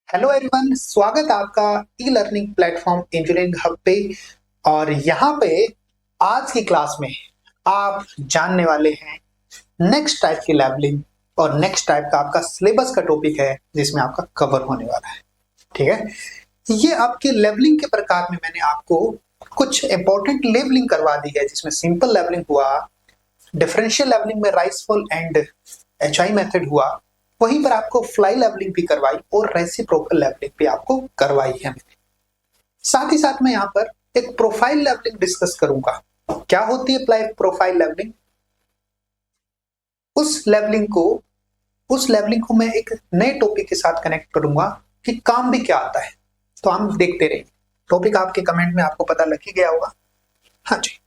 Hello everyone, स्वागत है आपका e learning platform engineering hub पे। और यहाँ पे आज की क्लास में आप जानने वाले हैं नेक्स्ट टाइप की लेवलिंग। और नेक्स्ट टाइप का आपका सिलेबस का टॉपिक है जिसमें आपका कवर होने वाला है। ठीक है, ये आपके लेवलिंग के प्रकार में मैंने आपको कुछ इंपॉर्टेंट लेवलिंग करवा दी है, जिसमें सिंपल लेवलिंग हुआ, डिफरेंशियल लेवलिंग में राइसफुल एंड एचआई मेथड हुआ, वहीं पर आपको फ्लाई लेवलिंग भी करवाई और रेसिप्रोकल लेवलिंग भी आपको करवाई है मैंने। साथ ही साथ मैं यहाँ पर एक प्रोफाइल लेवलिंग डिस्कस करूंगा। क्या होती है प्रोफाइल लेवलिंग? उस लेवलिंग को मैं एक नए टॉपिक के साथ कनेक्ट करूंगा कि काम भी क्या आता है। तो हम देखते रहिए। टॉपिक आपके कमेंट में आपको पता लग ही गया होगा। हाँ जी,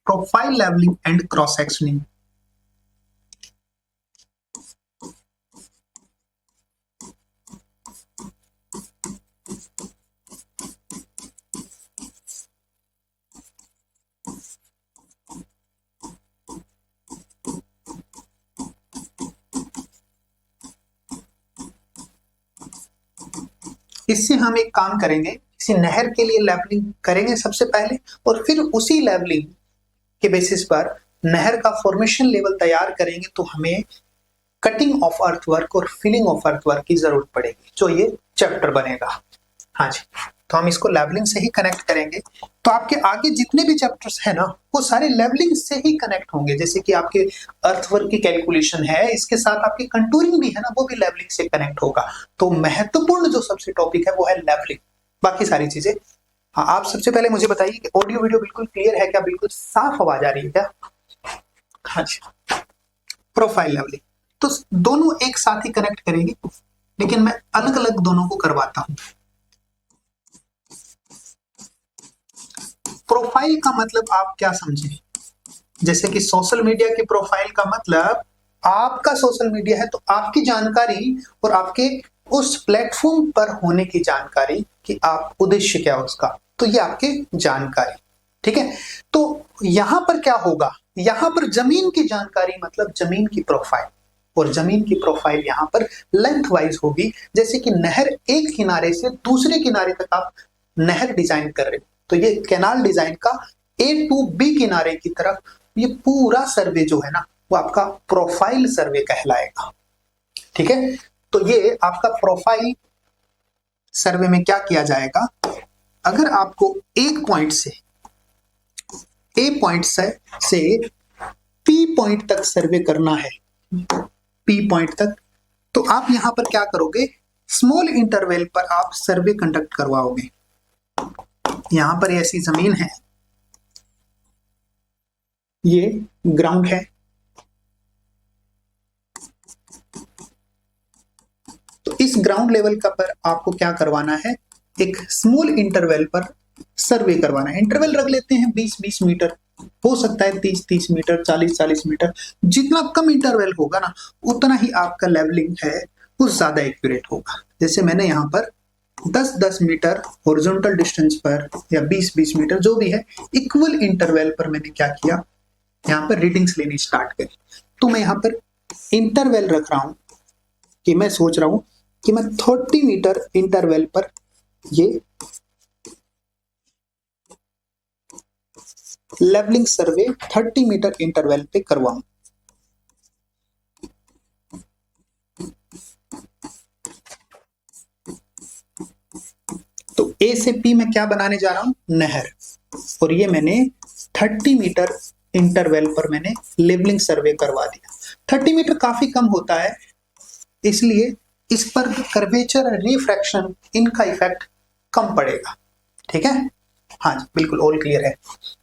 profile levelling and cross sectioning. इससे हम एक काम करेंगे, किसी नहर के लिए लेवलिंग करेंगे सबसे पहले, और फिर उसी लेवलिंग के बेसिस पर नहर का फॉर्मेशन लेवल तैयार करेंगे। तो हमें कटिंग ऑफ अर्थवर्क और फिलिंग ऑफ अर्थवर्क की जरूरत पड़ेगी, जो ये चैप्टर बनेगा। हाँ जी, तो हम इसको लेवलिंग से ही कनेक्ट करेंगे। तो आपके आगे जितने भी चैप्टर्स है ना, वो सारे लेवलिंग से ही कनेक्ट होंगे। जैसे कि आपके अर्थवर्क की कैलकुलेशन है, इसके साथ आपकी कंटूरिंग भी है ना, वो भी लेवलिंग से कनेक्ट होगा। तो महत्वपूर्ण जो सबसे टॉपिक है वो है लेवलिंग, बाकी सारी चीजें। हाँ, आप सबसे पहले मुझे बताइए कि ऑडियो वीडियो बिल्कुल क्लियर है क्या? बिल्कुल साफ आवाज आ रही है क्या? हाँ जी, प्रोफाइल लेवलिंग तो दोनों एक साथ ही कनेक्ट करेंगे, लेकिन मैं अलग अलग दोनों को करवाता हूं। प्रोफाइल का मतलब आप क्या समझे? जैसे कि सोशल मीडिया की प्रोफाइल का मतलब आपका सोशल मीडिया है तो आपकी जानकारी और आपके उस प्लेटफॉर्म पर होने की जानकारी कि आप उद्देश्य क्या है उसका, तो ये आपकी जानकारी। ठीक है, तो यहां पर क्या होगा? यहां पर जमीन की जानकारी मतलब जमीन की प्रोफाइल, और जमीन की प्रोफाइल यहां पर लेंथ वाइज होगी। जैसे कि नहर एक किनारे से दूसरे किनारे तक आप नहर डिजाइन कर रहे हो, तो ये कैनाल डिजाइन का ए टू बी किनारे की तरफ ये पूरा सर्वे जो है ना, वो आपका प्रोफाइल सर्वे कहलाएगा। ठीक है, तो ये आपका प्रोफाइल सर्वे में क्या किया जाएगा? अगर आपको एक पॉइंट से ए पॉइंट से पी पॉइंट तक सर्वे करना है, पी पॉइंट तक, तो आप यहां पर क्या करोगे? स्मॉल इंटरवल पर आप सर्वे कंडक्ट करवाओगे। यहां पर ऐसी जमीन है, ये ग्राउंड है, तो इस ग्राउंड लेवल का पर आपको क्या करवाना है? एक स्मॉल इंटरवल पर सर्वे करवाना है। इंटरवल रख लेते हैं 20-20 मीटर, हो सकता है 30-30 मीटर, 40-40 मीटर। जितना कम इंटरवल होगा ना, उतना ही आपका लेवलिंग है वो ज्यादा एक्यूरेट होगा। जैसे मैंने यहाँ पर 10-10 मीटर हॉरिजॉन्टल डिस्टेंस पर या 20-20 मीटर जो भी है, इक्वल इंटरवल पर मैंने क्या किया? यहाँ पर रीडिंग्स लेनी स्टार्ट करी। तो मैं यहाँ पर इंटरवल रख रहा हूं कि मैं सोच रहा हूं कि मैं 30 मीटर इंटरवल पर ये लेवलिंग सर्वे 30 मीटर इंटरवल पे करवाऊं। तो ए से पी में क्या बनाने जा रहा हूं? नहर। और ये मैंने 30 मीटर इंटरवल पर मैंने लेवलिंग सर्वे करवा दिया। 30 मीटर काफी कम होता है, इसलिए इस पर कर्वेचर, रिफ्रैक्शन, इनका इफेक्ट कम पड़ेगा। ठीक है, हाँ जी, बिल्कुल ऑल क्लियर है।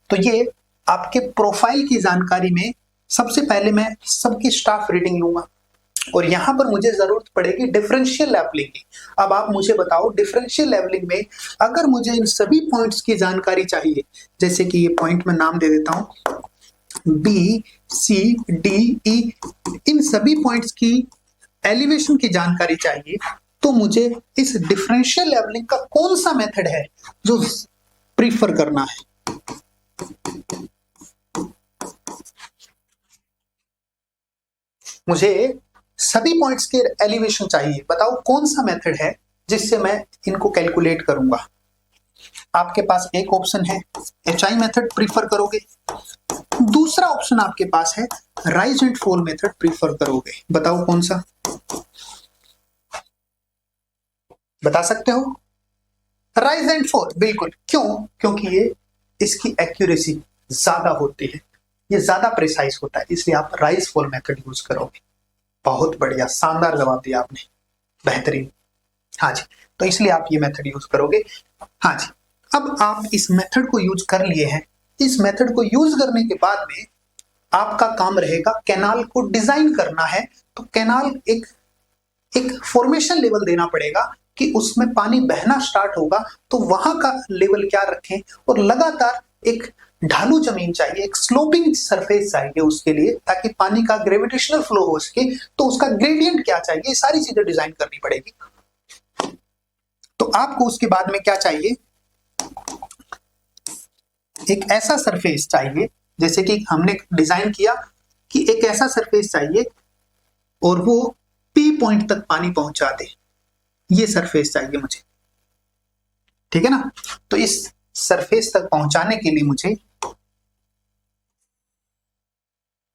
तो ये आपके प्रोफाइल की जानकारी में सबसे पहले मैं सबकी स्टाफ रीडिंग लूंगा, और यहां पर मुझे जरूरत पड़ेगी डिफरेंशियल लेवलिंग की। अब आप मुझे बताओ, डिफरेंशियल लेवलिंग में अगर मुझे इन सभी पॉइंट्स की जानकारी चाहिए, जैसे कि ये पॉइंट मैं नाम दे देता हूं बी सी डी ई, इन सभी पॉइंट्स की एलिवेशन की जानकारी चाहिए, तो मुझे इस डिफरेंशियल लेवलिंग का कौन सा मेथड है जो प्रीफर करना है। मुझे सभी पॉइंट्स के एलिवेशन चाहिए, बताओ कौन सा मेथड है जिससे मैं इनको कैलकुलेट करूंगा। आपके पास एक ऑप्शन है HI मेथड प्रीफर करोगे, दूसरा ऑप्शन आपके पास है rise and fall method prefer करोगे। बताओ कौन सा, बता सकते हो? राइज एंड फॉल, बिल्कुल। क्यों? क्योंकि ये इसकी एक्यूरेसी ज्यादा होती है, ये ज्यादा प्रिसाइज होता है, इसलिए आप राइज फॉल मेथड यूज करोगे। बहुत बढ़िया, शानदार जवाब दिया आपने, बेहतरीन। हाँ जी, तो इसलिए आप ये मेथड यूज करोगे। हाँ जी, अब आप इस मेथड को यूज कर लिए हैं। इस मेथड को यूज करने के बाद में आपका काम रहेगा कैनाल को डिजाइन करना है। तो कैनाल एक फॉर्मेशन लेवल देना पड़ेगा कि उसमें पानी बहना स्टार्ट होगा तो वहां का लेवल क्या रखें, और लगातार एक ढालू जमीन चाहिए, एक स्लोपिंग सरफेस चाहिए उसके लिए, ताकि पानी का ग्रेविटेशनल फ्लो हो सके। तो उसका ग्रेडियंट क्या चाहिए, ये सारी चीजें डिजाइन करनी पड़ेगी। तो आपको उसके बाद में क्या चाहिए, एक ऐसा सरफेस चाहिए, जैसे कि हमने डिजाइन किया कि एक ऐसा सरफेस चाहिए और वो पी पॉइंट तक पानी पहुंचा दे, ये सरफेस चाहिए मुझे, ठीक है ना। तो इस सरफेस तक पहुंचाने के लिए मुझे,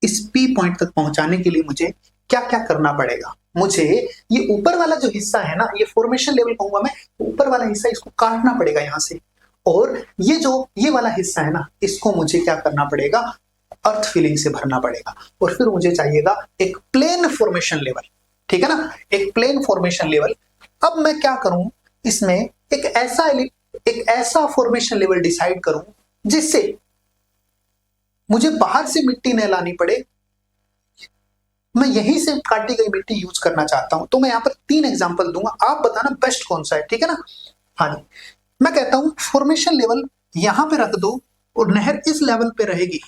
इस पी पॉइंट तक पहुंचाने के लिए मुझे क्या क्या करना पड़ेगा। मुझे ये ऊपर वाला जो हिस्सा है ना, ये फॉर्मेशन लेवल कहूंगा मैं, ऊपर वाला हिस्सा इसको काटना पड़ेगा यहां से, और ये वाला हिस्सा है ना, इसको मुझे क्या करना पड़ेगा, अर्थ फिलिंग से भरना पड़ेगा। और फिर मुझे चाहिएगा एक प्लेन फॉर्मेशन लेवल, ठीक है ना, एक प्लेन फॉर्मेशन लेवल। अब मैं क्या करूं, इसमें एक ऐसा फॉर्मेशन लेवल डिसाइड करूं जिससे मुझे बाहर से मिट्टी न लानी पड़े, मैं यहीं से काटी गई मिट्टी यूज करना चाहता हूं। तो मैं यहां पर 3 एग्जांपल दूंगा, आप बताना बेस्ट कौन सा है, ठीक है ना। हाँ जी, मैं कहता हूं फॉर्मेशन लेवल यहां पे रख दो और नहर इस लेवल पे रहेगी,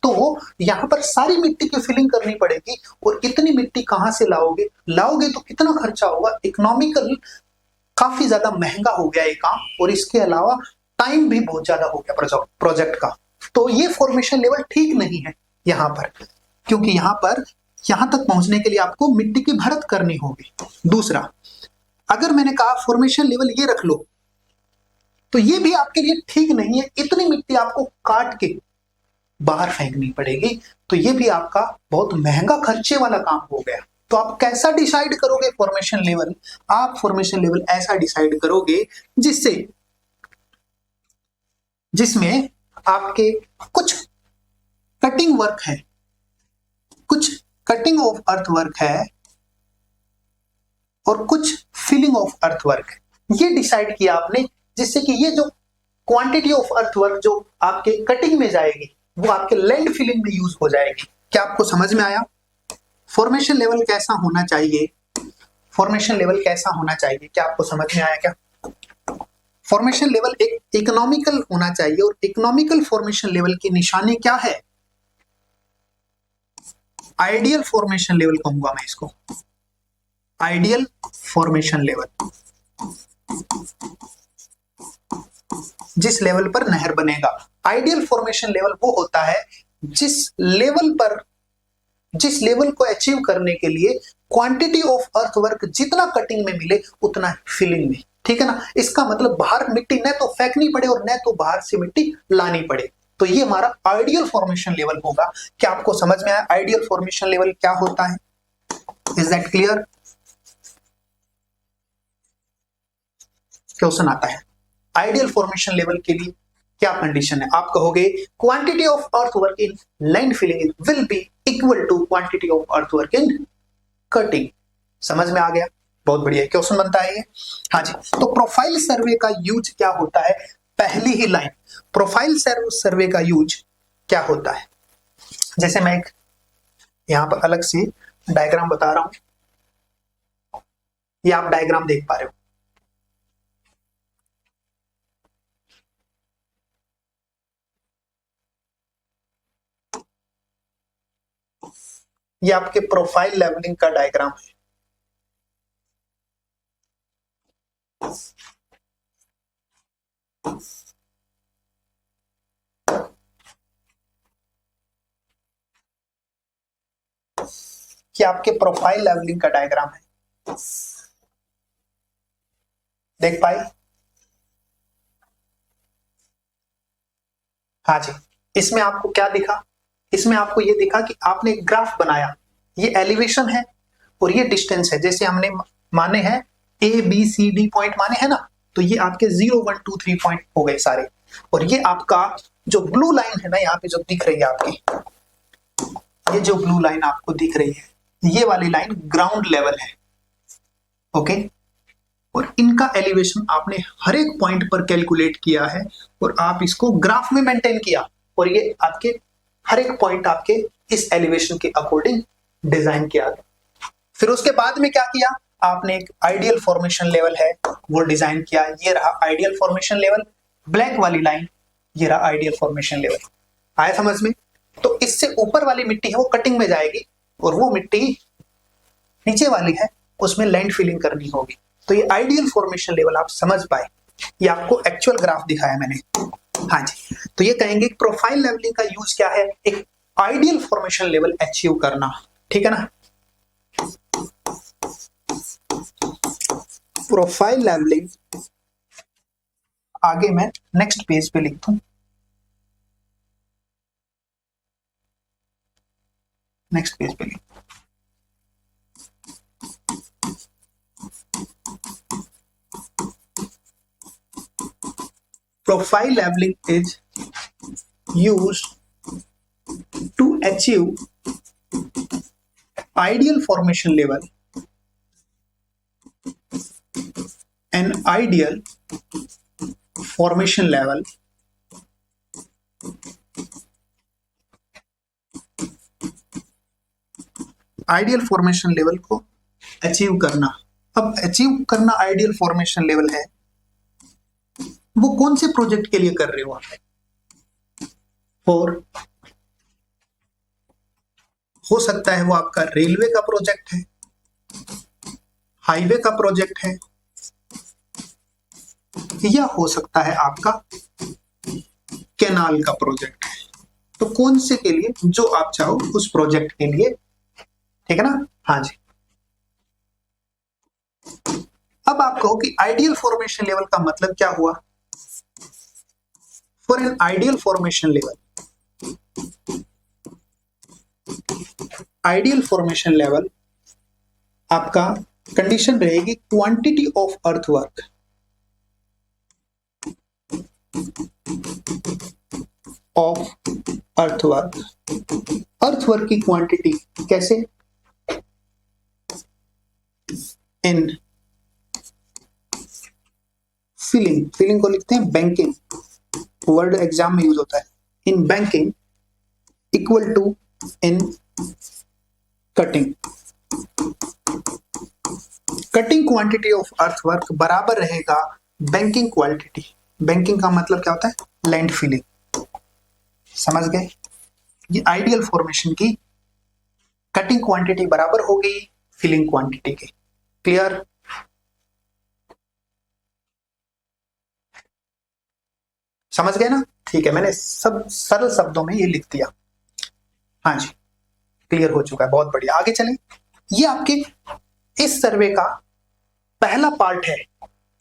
तो यहां पर सारी मिट्टी की फिलिंग करनी पड़ेगी। और इतनी मिट्टी कहां से लाओगे तो कितना खर्चा होगा, इकोनॉमिकल काफी ज्यादा महंगा हो गया ये काम, और इसके अलावा टाइम भी बहुत ज्यादा हो गया प्रोजेक्ट का। तो ये फॉर्मेशन लेवल ठीक नहीं है यहां पर, क्योंकि यहां तक पहुंचने के लिए आपको मिट्टी की भरत करनी होगी। दूसरा, अगर मैंने कहा फॉर्मेशन लेवल ये रख लो, तो ये भी आपके लिए ठीक नहीं है, इतनी मिट्टी आपको काट के बाहर फेंकनी पड़ेगी, तो ये भी आपका बहुत महंगा खर्चे वाला काम हो गया। तो आप कैसा डिसाइड करोगे फॉर्मेशन लेवल, आप फॉर्मेशन लेवल ऐसा डिसाइड करोगे जिसमें आपके कुछ कटिंग वर्क है, कुछ कटिंग ऑफ अर्थ वर्क है, और कुछ फिलिंग ऑफ अर्थ वर्क है। ये डिसाइड किया आपने, जिससे कि ये जो क्वांटिटी ऑफ अर्थ वर्क जो आपके कटिंग में जाएगी, वो आपके लैंड फिलिंग में यूज हो जाएगी। क्या आपको समझ में आया? फॉर्मेशन लेवल कैसा होना चाहिए, फॉर्मेशन लेवल कैसा होना चाहिए, क्या आपको समझ में आया? क्या फॉर्मेशन लेवल एक इकोनॉमिकल होना चाहिए, और इकोनॉमिकल फॉर्मेशन लेवल की निशानी क्या है, आइडियल फॉर्मेशन लेवल कहूंगा मैं इसको, आइडियल फॉर्मेशन लेवल। जिस लेवल पर नहर बनेगा, आइडियल फॉर्मेशन लेवल वो होता है जिस लेवल को अचीव करने के लिए क्वांटिटी ऑफ अर्थवर्क जितना कटिंग में मिले उतना फिलिंग में, ठीक है ना। इसका मतलब बाहर मिट्टी न तो फेंकनी पड़े और न तो बाहर से मिट्टी लानी पड़े, तो ये हमारा आइडियल फॉर्मेशन लेवल होगा। क्या आपको समझ में आया आइडियल फॉर्मेशन लेवल क्या होता है? Is that clear? क्वेश्चन आता है आइडियल फॉर्मेशन लेवल के लिए क्या कंडीशन है। आप कहोगे quantity of earthwork in land filling will be equal to quantity of earthwork in cutting. समझ में आ गया? बहुत बढ़िया क्वेश्चन बनता है ये। हाँ जी, तो प्रोफाइल सर्वे का यूज क्या होता है? पहली ही लाइन, प्रोफाइल सर्वे का यूज क्या होता है? जैसे मैं एक यहां पर अलग से डायग्राम बता रहा हूं, ये आप डायग्राम देख पा रहे हो। ये आपके प्रोफाइल लेवलिंग का डायग्राम है। कि आपके प्रोफाइल लेवलिंग का डायग्राम है, देख पाए? हाँ जी। इसमें आपको क्या दिखा? इसमें आपको ये दिखा कि आपने एक ग्राफ बनाया, ये एलिवेशन है और ये डिस्टेंस है। जैसे हमने माने हैं ABCD पॉइंट माने हैं ना, तो ये आपके 0 1 2 3 पॉइंट हो गए सारे। और ये आपका जो ब्लू लाइन है ना, यहाँ पे जो दिख रही है आपकी, ये जो ब्लू लाइन आपको दिख रही है, ये वाली लाइन ग्राउंड लेवल है। ओके, और इनका एलिवेशन आपने हर एक पॉइंट पर कैलकुलेट किया है और आप इसको ग्राफ में मेंटेन किया, और ये आपके हर एक पॉइंट आपके इस एलिवेशन के अकॉर्डिंग डिजाइन किया गया। फिर उसके बाद में क्या किया आपने? एक आइडियल फॉर्मेशन लेवल है वो डिजाइन किया। ये रहा आइडियल फॉर्मेशन लेवल, ब्लैक वाली लाइन, ये रहा आइडियल फॉर्मेशन लेवल। आया समझ में? तो इससे ऊपर वाली मिट्टी है वो कटिंग में जाएगी, और वो मिट्टी नीचे वाली है उसमें लैंड फिलिंग करनी होगी। तो ये आइडियल फॉर्मेशन लेवल आप समझ पाए, ये आपको एक्चुअल ग्राफ दिखाया मैंने। हाँ जी, तो ये कहेंगे प्रोफाइल लेवलिंग का यूज क्या है? एक आइडियल फॉर्मेशन लेवल अचीव करना, ठीक है ना। प्रोफाइल लेवलिंग आगे मैं नेक्स्ट पेज पे लिख दूं, नेक्स्ट पेज पे लिख। Profile leveling is used to achieve ideal formation level. An ideal formation level ideal formation level को अचीव करना। अब अचीव करना आइडियल फॉर्मेशन लेवल है, वो कौन से प्रोजेक्ट के लिए कर रहे हो आप? और हो सकता है वो आपका रेलवे का प्रोजेक्ट है, हाईवे का प्रोजेक्ट है, या हो सकता है आपका कैनाल का प्रोजेक्ट है। तो कौन से के लिए जो आप चाहो उस प्रोजेक्ट के लिए, ठीक है ना। हाँ जी, अब आप कहो कि आइडियल फॉर्मेशन लेवल का मतलब क्या हुआ? For an ideal formation level, ideal formation level आपका कंडीशन रहेगी क्वांटिटी ऑफ अर्थवर्क, अर्थवर्क की क्वांटिटी कैसे? इन फिलिंग को लिखते हैं बैंकिंग, वर्ड एग्जाम में यूज होता है। In banking equal to in cutting, cutting quantity of earthwork बराबर रहेगा बैंकिंग क्वांटिटी। बैंकिंग का मतलब क्या होता है? Land filling. समझ गए? ये आइडियल फॉर्मेशन की कटिंग क्वांटिटी बराबर होगी फिलिंग क्वांटिटी के। क्लियर? समझ गए ना? ठीक है, मैंने सब सरल शब्दों में ये लिख दिया। हाँ जी, क्लियर हो चुका है, बहुत बढ़िया। आगे चलें। ये आपके इस सर्वे का पहला पार्ट है,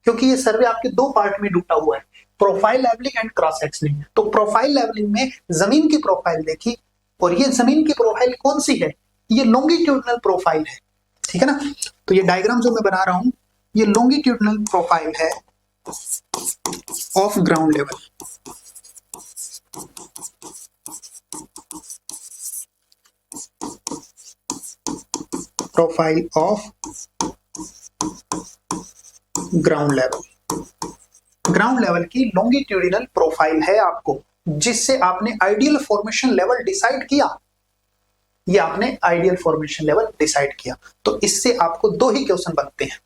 क्योंकि ये सर्वे आपके दो पार्ट में टूटा हुआ है, profile levelling and cross sectioning. तो प्रोफाइल लेवलिंग में जमीन की प्रोफाइल देखी, और ये जमीन की प्रोफाइल कौन सी है? ये लॉन्गिट्यूडनल प्रोफाइल है, ठीक है ना। तो ये डायग्राम जो मैं बना रहा हूं, ये लॉन्गिट्यूडनल प्रोफाइल है of ground level. Profile of ground level, ground level की लॉन्गिट्यूडिनल प्रोफाइल है आपको, जिससे आपने आइडियल फॉर्मेशन लेवल डिसाइड किया। ये आपने आइडियल फॉर्मेशन लेवल डिसाइड किया, तो इससे आपको दो ही क्वेश्चन बनते हैं।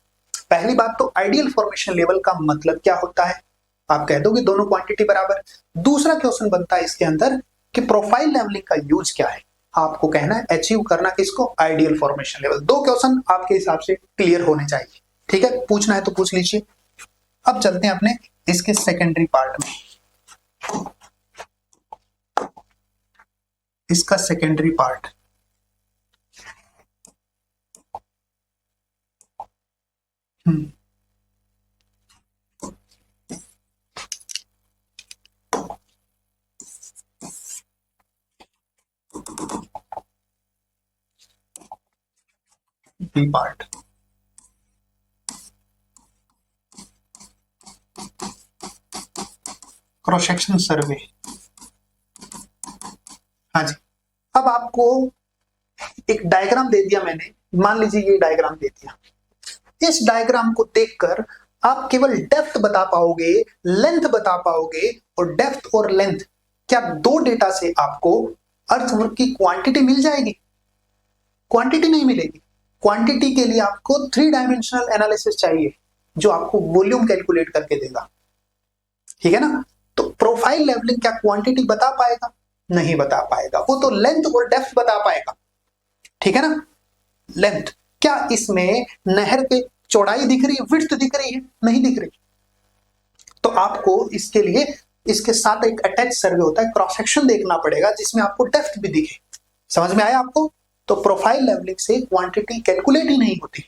पहली बात तो आइडियल फॉर्मेशन लेवल का मतलब क्या होता है, आप कह दोगे दोनों क्वांटिटी बराबर। दूसरा क्वेश्चन बनता है इसके अंदर कि प्रोफाइल लेवलिंग का यूज क्या है, आपको कहना है अचीव करना किसको? Ideal formation level. दो क्वेश्चन आपके हिसाब से क्लियर होने चाहिए, ठीक है। पूछना है तो पूछ लीजिए। अब चलते हैं अपने इसके सेकेंडरी पार्ट में। इसका secondary part B part. Cross section survey. हाँ जी, अब आपको एक डायग्राम दे दिया मैंने, मान लीजिए ये डायग्राम दे दिया। इस डायग्राम को देखकर आप केवल डेप्थ बता पाओगे, लेंथ बता पाओगे, और डेप्थ और लेंथ, क्या दो डेटा से आपको अर्थवर्क की क्वांटिटी मिल जाएगी? क्वांटिटी नहीं मिलेगी। क्वांटिटी के लिए आपको 3 डायमेंशनल एनालिसिस चाहिए, जो आपको वॉल्यूम कैलकुलेट करके देगा, ठीक है ना। तो प्रोफाइल लेवलिंग क्या क्वांटिटी बता पाएगा? नहीं बता पाएगा, वो तो लेंथ और डेप्थ बता पाएगा, ठीक है ना। लेंथ, क्या इसमें नहर के चौड़ाई दिख रही है, विड्थ दिख रही है? नहीं दिख रही। तो आपको इसके लिए इसके साथ एक अटैच सर्वे होता है, क्रॉस सेक्शन देखना पड़ेगा, जिसमें आपको डेप्थ भी दिखे। समझ में आया आपको? तो प्रोफाइल लेवलिंग से क्वांटिटी कैलकुलेट ही नहीं होती।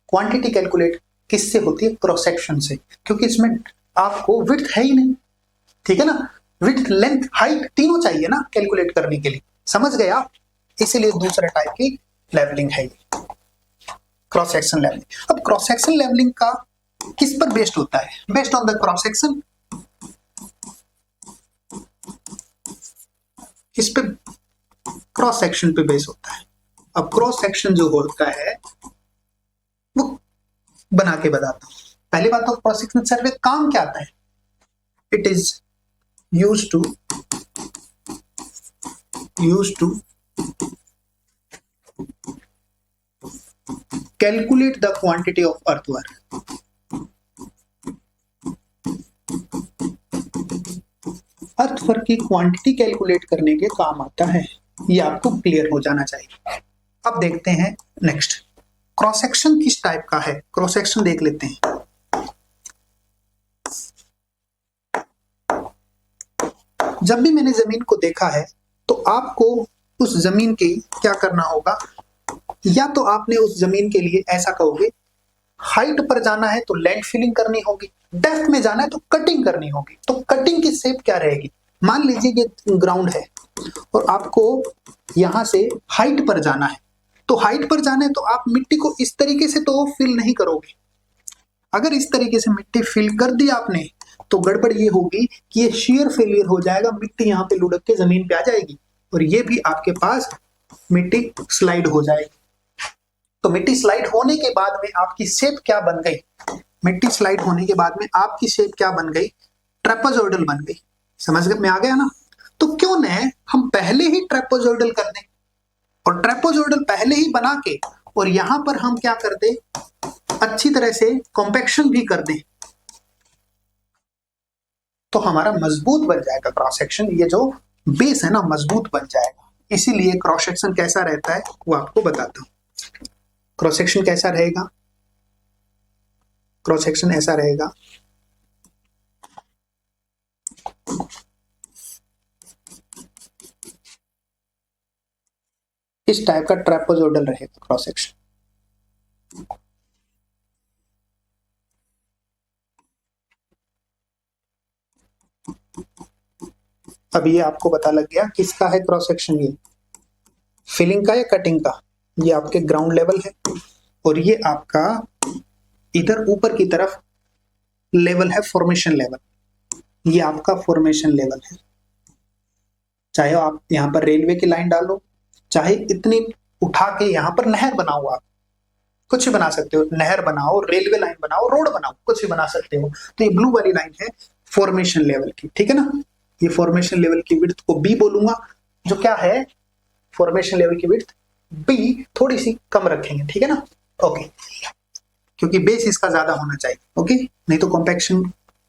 क्वांटिटी कैलकुलेट किससे होती है? क्रॉस सेक्शन से, क्योंकि इसमें आपको विड्थ है ही नहीं, ठीक है ना। विड्थ, लेंथ, हाइट तीनों चाहिए ना कैलकुलेट करने के लिए। समझ गए आप? इसीलिए दूसरे टाइप की लेवलिंग है ये, क्रॉस सेक्शन लेवलिंग। अब क्रॉस सेक्शन लेवलिंग का किस पर बेस्ड होता है? Based on the cross section. इस पे क्रॉस सेक्शन पे बेस होता है। अब क्रॉस सेक्शन जो होता है वो बना के बताता हूं। पहली बात तो क्रॉस सेक्शन सर्वे काम क्या आता है? It is used to calculate the quantity of earthwork। Earthwork की क्वांटिटी कैलकुलेट करने के काम आता है, ये आपको क्लियर हो जाना चाहिए। अब देखते हैं नेक्स्ट, क्रॉस सेक्शन किस टाइप का है। क्रॉस सेक्शन देख लेते हैं। जब भी मैंने जमीन को देखा है तो आपको उस जमीन की क्या करना होगा, या तो आपने उस जमीन के लिए ऐसा कहोगे, हाइट पर जाना है तो लैंड फिलिंग करनी होगी, डेप्थ में जाना है तो कटिंग करनी होगी। तो कटिंग की शेप क्या रहेगी? मान लीजिए ये ग्राउंड है और आपको यहां से हाइट पर जाना है, तो हाइट पर जाना है तो आप मिट्टी को इस तरीके से तो फिल नहीं करोगे। अगर इस तरीके से मिट्टी फिल कर दी आपने तो गड़बड़ ये होगी कि ये शेयर फेलियर हो जाएगा, मिट्टी यहाँ पे लुढ़क के जमीन पे आ जाएगी और ये भी आपके पास मिट्टी स्लाइड हो जाएगी। तो मिट्टी स्लाइड होने के बाद में आपकी शेप क्या बन गई? मिट्टी स्लाइड होने के बाद में आपकी शेप क्या बन गई? ट्रेपेजोइडल बन गई। समझ में आ गया ना? तो क्यों न हम पहले ही ट्रेपेजोइडल कर दें, और ट्रेपेजोइडल पहले ही बना के और यहां पर हम क्या कर दें, अच्छी तरह से कॉम्पैक्शन भी कर दें, तो हमारा मजबूत बन जाएगा क्रॉस सेक्शन। ये जो बेस है ना, मजबूत बन जाएगा। इसीलिए क्रॉस सेक्शन कैसा रहता है वो आपको बताता हूं। क्रॉस सेक्शन कैसा रहेगा? क्रॉस सेक्शन ऐसा रहेगा, इस टाइप का ट्रेपेजोइडल रहेगा क्रॉस सेक्शन। अब ये आपको पता लग गया किसका है क्रॉस सेक्शन, ये फिलिंग का या कटिंग का। ये आपके ग्राउंड लेवल है और ये आपका इधर ऊपर की तरफ लेवल है, फॉर्मेशन लेवल। ये आपका फॉर्मेशन लेवल है। चाहे आप यहां पर रेलवे की लाइन डालो, चाहे इतनी उठा के यहां पर नहर बनाओ, आप कुछ भी बना सकते हो। नहर बनाओ, रेलवे लाइन बनाओ, रोड बनाओ, कुछ भी बना सकते हो। तो ये ब्लू वाली लाइन है फॉर्मेशन लेवल की, ठीक है ना। ये फॉर्मेशन लेवल की विड्थ को बी बोलूंगा, जो क्या है, फॉर्मेशन लेवल की विड्थ बी थोड़ी सी कम रखेंगे, ठीक है ना। ओके, क्योंकि बेस इसका ज्यादा होना चाहिए, ओके, नहीं तो कॉम्पैक्शन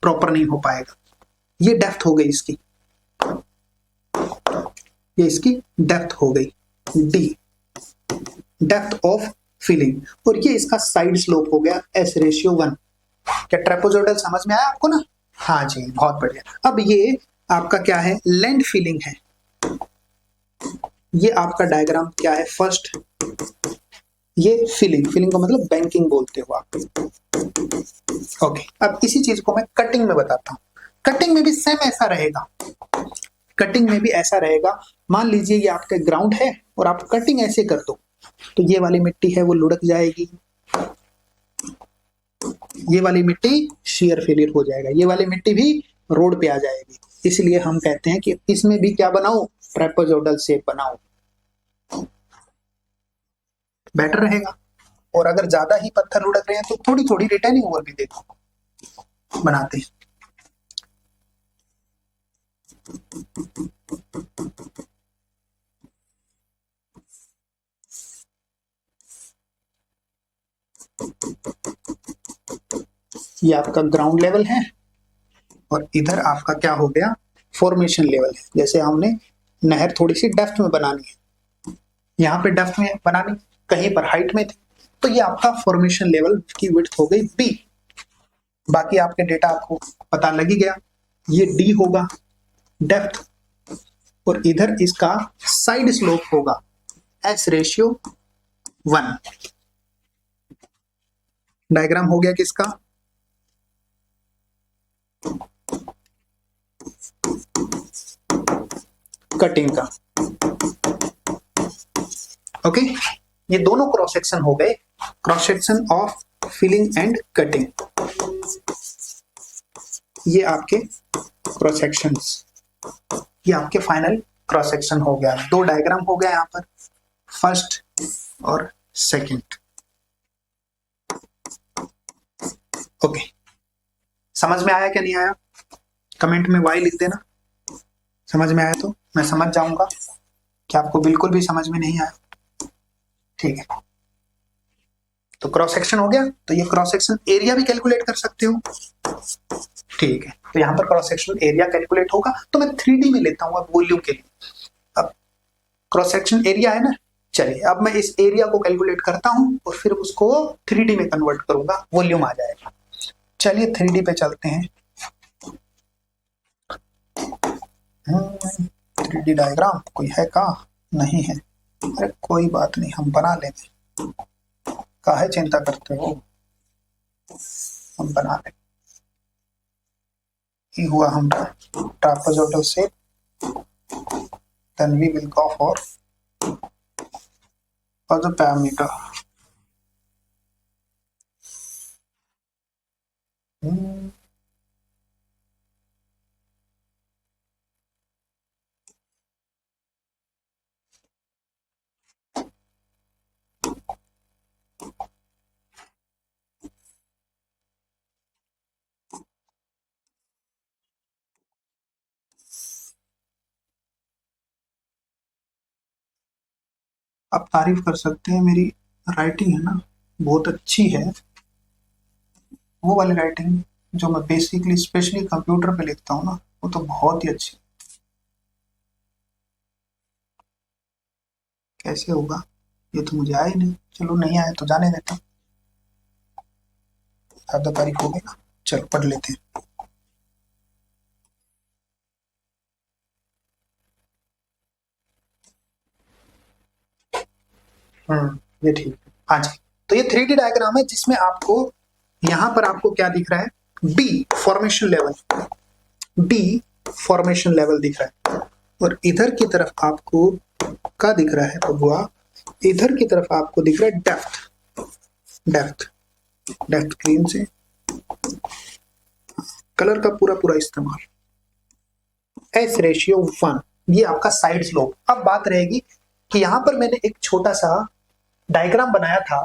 प्रॉपर नहीं हो पाएगा। ये डेप्थ हो गई इसकी, ये इसकी डेप्थ हो गई डी, डेप्थ ऑफ फिलिंग। और ये इसका साइड स्लोप हो गया S/1। क्या ट्रेपेजोइडल समझ में आया आपको ना? हाँ जी, बहुत बढ़िया। अब ये आपका क्या है, लैंड फिलिंग है। ये आपका डायग्राम क्या है, फर्स्ट ये फिलिंग, फिलिंग का मतलब बैंकिंग बोलते हो आप। ओके, अब इसी चीज को मैं कटिंग में बताता हूँ। कटिंग में भी सेम ऐसा रहेगा, कटिंग में भी ऐसा रहेगा। मान लीजिए ये आपका ग्राउंड है और आप कटिंग ऐसे कर दो तो ये वाली मिट्टी है वो लुढ़क जाएगी, ये वाली मिट्टी शेयर फेलियर हो जाएगा, ये वाली मिट्टी भी रोड पे आ जाएगी। इसलिए हम कहते हैं कि इसमें भी क्या बनाओ, ट्रेपेजोइडल शेप बनाओ, बेटर रहेगा। और अगर ज्यादा ही पत्थर लुढ़क रहे हैं तो थोड़ी थोड़ी रिटर्निंग वॉल भी देखो बनाते हैं। ये आपका ग्राउंड लेवल है और इधर आपका क्या हो गया, फॉर्मेशन लेवल है। जैसे हमने नहर थोड़ी सी डेप्थ में बनानी है, यहाँ पे डेप्थ में बनानी, कहीं पर हाइट में थी, तो ये आपका फॉर्मेशन लेवल की विड्थ हो गई बी। बाकी आपके डेटा आपको पता लग ही गया, ये डी होगा डेप्थ, और इधर इसका साइड स्लोप होगा S/1। डायग्राम हो गया किसका, कटिंग का। ओके, ये दोनों क्रॉस सेक्शन हो गए, cross section of filling and cutting. ये आपके क्रॉस सेक्शंस, ये आपके फाइनल क्रॉस सेक्शन हो गया। दो डायग्राम हो गया यहाँ पर, फर्स्ट और सेकंड। ओके, समझ में आया क्या नहीं आया, कमेंट में वाई लिख देना। समझ में आया तो मैं समझ जाऊंगा कि आपको बिल्कुल भी समझ में नहीं आया। ठीक है, तो क्रॉस सेक्शन हो गया, तो ये क्रॉस सेक्शन एरिया भी कैलकुलेट कर सकते हो। ठीक है, तो यहाँ पर क्रॉस सेक्शन एरिया कैलकुलेट होगा, तो मैं 3D में लेता हूँ अब वॉल्यूम के लिए। अब क्रॉस सेक्शन एरिया है ना, चलिए अब मैं इस एरिया को कैलकुलेट करता हूँ और फिर उसको 3D में कन्वर्ट करूंगा, वॉल्यूम आ जाएगा। चलिए 3D पे चलते हैं। 3D डायग्राम कोई है का, नहीं है, अरे कोई बात नहीं, हम बना लेंगे, काहे चिंता करते हो, हम बना लेंगे। ये हुआ हमारा trapezoidal shape, then we will go for the parameter। आप तारीफ कर सकते हैं, मेरी राइटिंग है ना बहुत अच्छी है, वो वाली राइटिंग जो मैं बेसिकली स्पेशली कंप्यूटर पे लिखता हूँ ना, वो तो बहुत ही अच्छी। कैसे होगा ये तो मुझे आया ही नहीं, चलो नहीं आया तो जाने देता, ज्यादा तारीफ हो गई ना, चलो पढ़ लेते हैं। ये ठीक है, हाँ जी। तो ये 3D डायग्राम है जिसमें आपको यहाँ पर आपको क्या दिख रहा है, B formation level, B formation level दिख रहा है, और इधर की तरफ आपको क्या दिख रहा है बबुआ, इधर की तरफ आपको दिख रहा है डेप्थ, डेप्थ, डेप्थ क्रीम से कलर का पूरा पूरा इस्तेमाल, S/1, ये आपका साइड स्लोप। अब बात रहेगी कि यहां पर मैंने एक छोटा सा डायग्राम बनाया था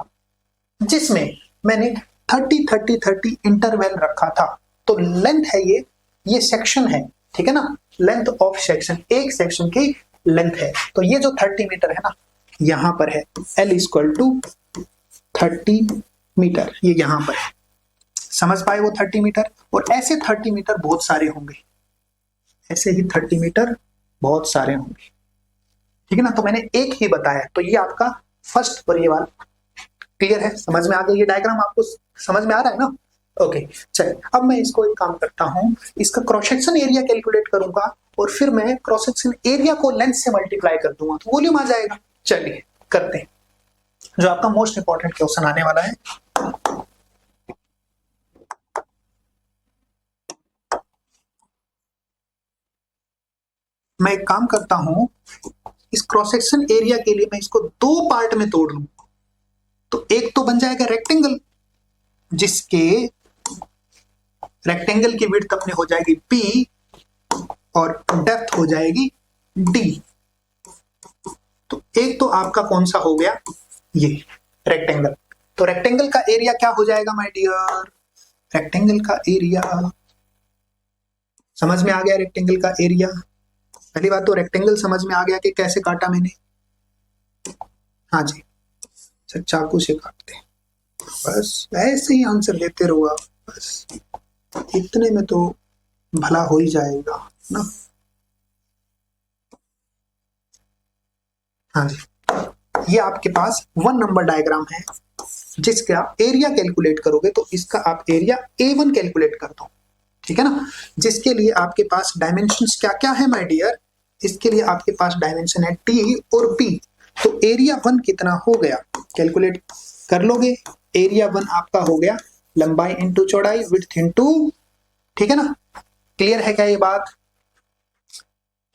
जिसमें मैंने 30-30-30 इंटरवल रखा था। तो लेंथ है ये सेक्शन है, ठीक है ना, लेंथ ऑफ सेक्शन, एक सेक्शन की लेंथ है। तो ये जो 30 मीटर है ना, यहां पर है L = 30 मीटर, ये यहां पर है। समझ पाए वो 30 मीटर, और ऐसे 30 मीटर बहुत सारे होंगे, ऐसे ही 30 मीटर बहुत सारे होंगे, ठीक है ना। तो मैंने एक ही बताया, तो ये आपका फर्स्ट पर ये वाला क्लियर है, समझ में आ गया, ये डायग्राम आपको समझ में आ रहा है ना। ओके चलिए, अब मैं इसको एक काम करता हूं, इसका क्रॉस सेक्शन एरिया कैलकुलेट करूंगा और फिर मैं क्रॉस सेक्शन एरिया को लेंथ से मल्टीप्लाई कर दूंगा तो वॉल्यूम आ जाएगा। चलिए करते हैं, जो आपका मोस्ट इंपॉर्टेंट क्वेश्चन आने वाला है। मैं एक काम करता हूं, इस क्रॉस सेक्शन एरिया के लिए मैं इसको दो पार्ट में तोड़ लूं, तो एक तो बन जाएगा रेक्टेंगल, जिसके रेक्टेंगल की विड्थ अपने हो जाएगी p और डेप्थ हो जाएगी d। तो एक तो आपका कौन सा हो गया, ये रेक्टेंगल। तो रेक्टेंगल का एरिया क्या हो जाएगा माय डियर, रेक्टेंगल का एरिया समझ में आ गया। रेक्टेंगल का एरिया, पहली बात तो रेक्टेंगल समझ में आ गया कि कैसे काटा मैंने। हाँ जी सर, चाकू से काटते हैं, बस ऐसे ही आंसर देते रहो आप, बस इतने में तो भला हो ही जाएगा ना। हाँ जी, ये आपके पास 1 नंबर डायग्राम है, जिसका एरिया कैलकुलेट करोगे तो इसका आप एरिया A1 कैलकुलेट कर दो, ठीक है ना। जिसके लिए आपके पास डायमेंशंस क्या क्या है माय डियर, इसके लिए आपके पास डायमेंशन है T और P। तो एरिया 1 कितना हो गया कैलकुलेट कर लोगे। एरिया 1 आपका हो गया लंबाई इंटू चौड़ाई, विड्थ इंटू, ठीक है ना। क्लियर है क्या ये बात,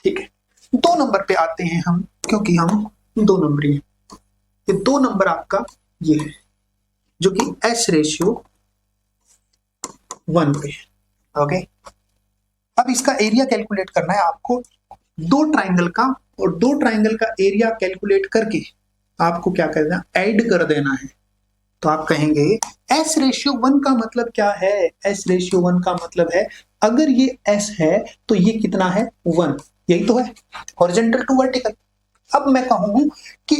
ठीक है। 2 नंबर पे आते हैं हम, क्योंकि हम 2 नंबरी हैं। ये 2 नंबर आपका ये है, जो कि S/1 पे है। ओके, अब इसका एरिया कैलकुलेट करना है आपको, दो ट्राइंगल का, और दो ट्राइंगल का एरिया कैलकुलेट करके आपको क्या करना, ऐड कर देना है। तो आप कहेंगे S/1 का मतलब क्या है, S/1 का मतलब है अगर ये S है तो ये कितना है 1, यही तो है, हॉरिजॉन्टल टू वर्टिकल। अब मैं कहूं कि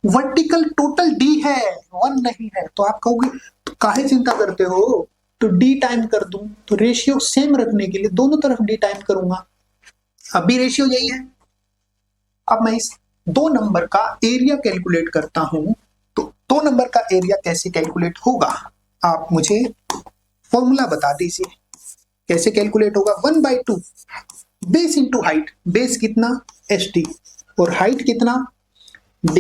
वर्टिकल टोटल D है 1 नहीं है, तो आप कहोगे तो काहे चिंता करते हो, तो D टाइम कर दूं, तो रेशियो सेम रखने के लिए दोनों तरफ D टाइम करूंगा, अभी रेशियो यही है। अब मैं इस 2 नंबर का एरिया कैलकुलेट करता हूं, तो 2 नंबर का एरिया कैसे कैलकुलेट होगा, आप मुझे फॉर्मूला बता दीजिए कैसे कैलकुलेट होगा। 1/2 बेस इंटू हाइट, बेस कितना SD और हाइट कितना D।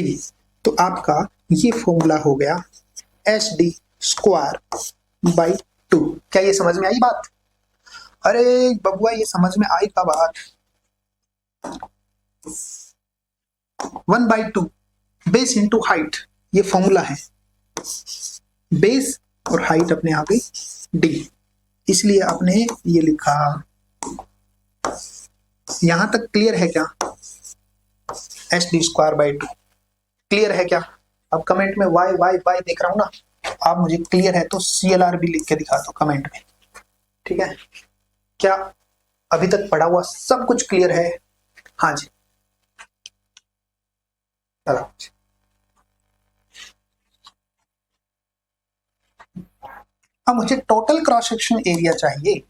तो आपका ये फॉर्मूला हो गया SD² / 2। क्या ये समझ में आई बात, अरे बबुआ ये समझ में आई का बात। 1/2 बेस इंटू हाइट, ये फॉर्मूला है, बेस और हाइट अपने आ गई D, इसलिए आपने ये लिखा। यहां तक क्लियर है क्या, SD²/2 क्लियर है क्या। अब कमेंट में वाई वाई वाई देख रहा हूं ना, आप मुझे क्लियर है तो CLR भी लिख के दिखा दो कमेंट में, ठीक है। क्या अभी तक पढ़ा हुआ सब कुछ क्लियर है, हाँ जी चलो। अब मुझे टोटल क्रॉस सेक्शन एरिया चाहिए,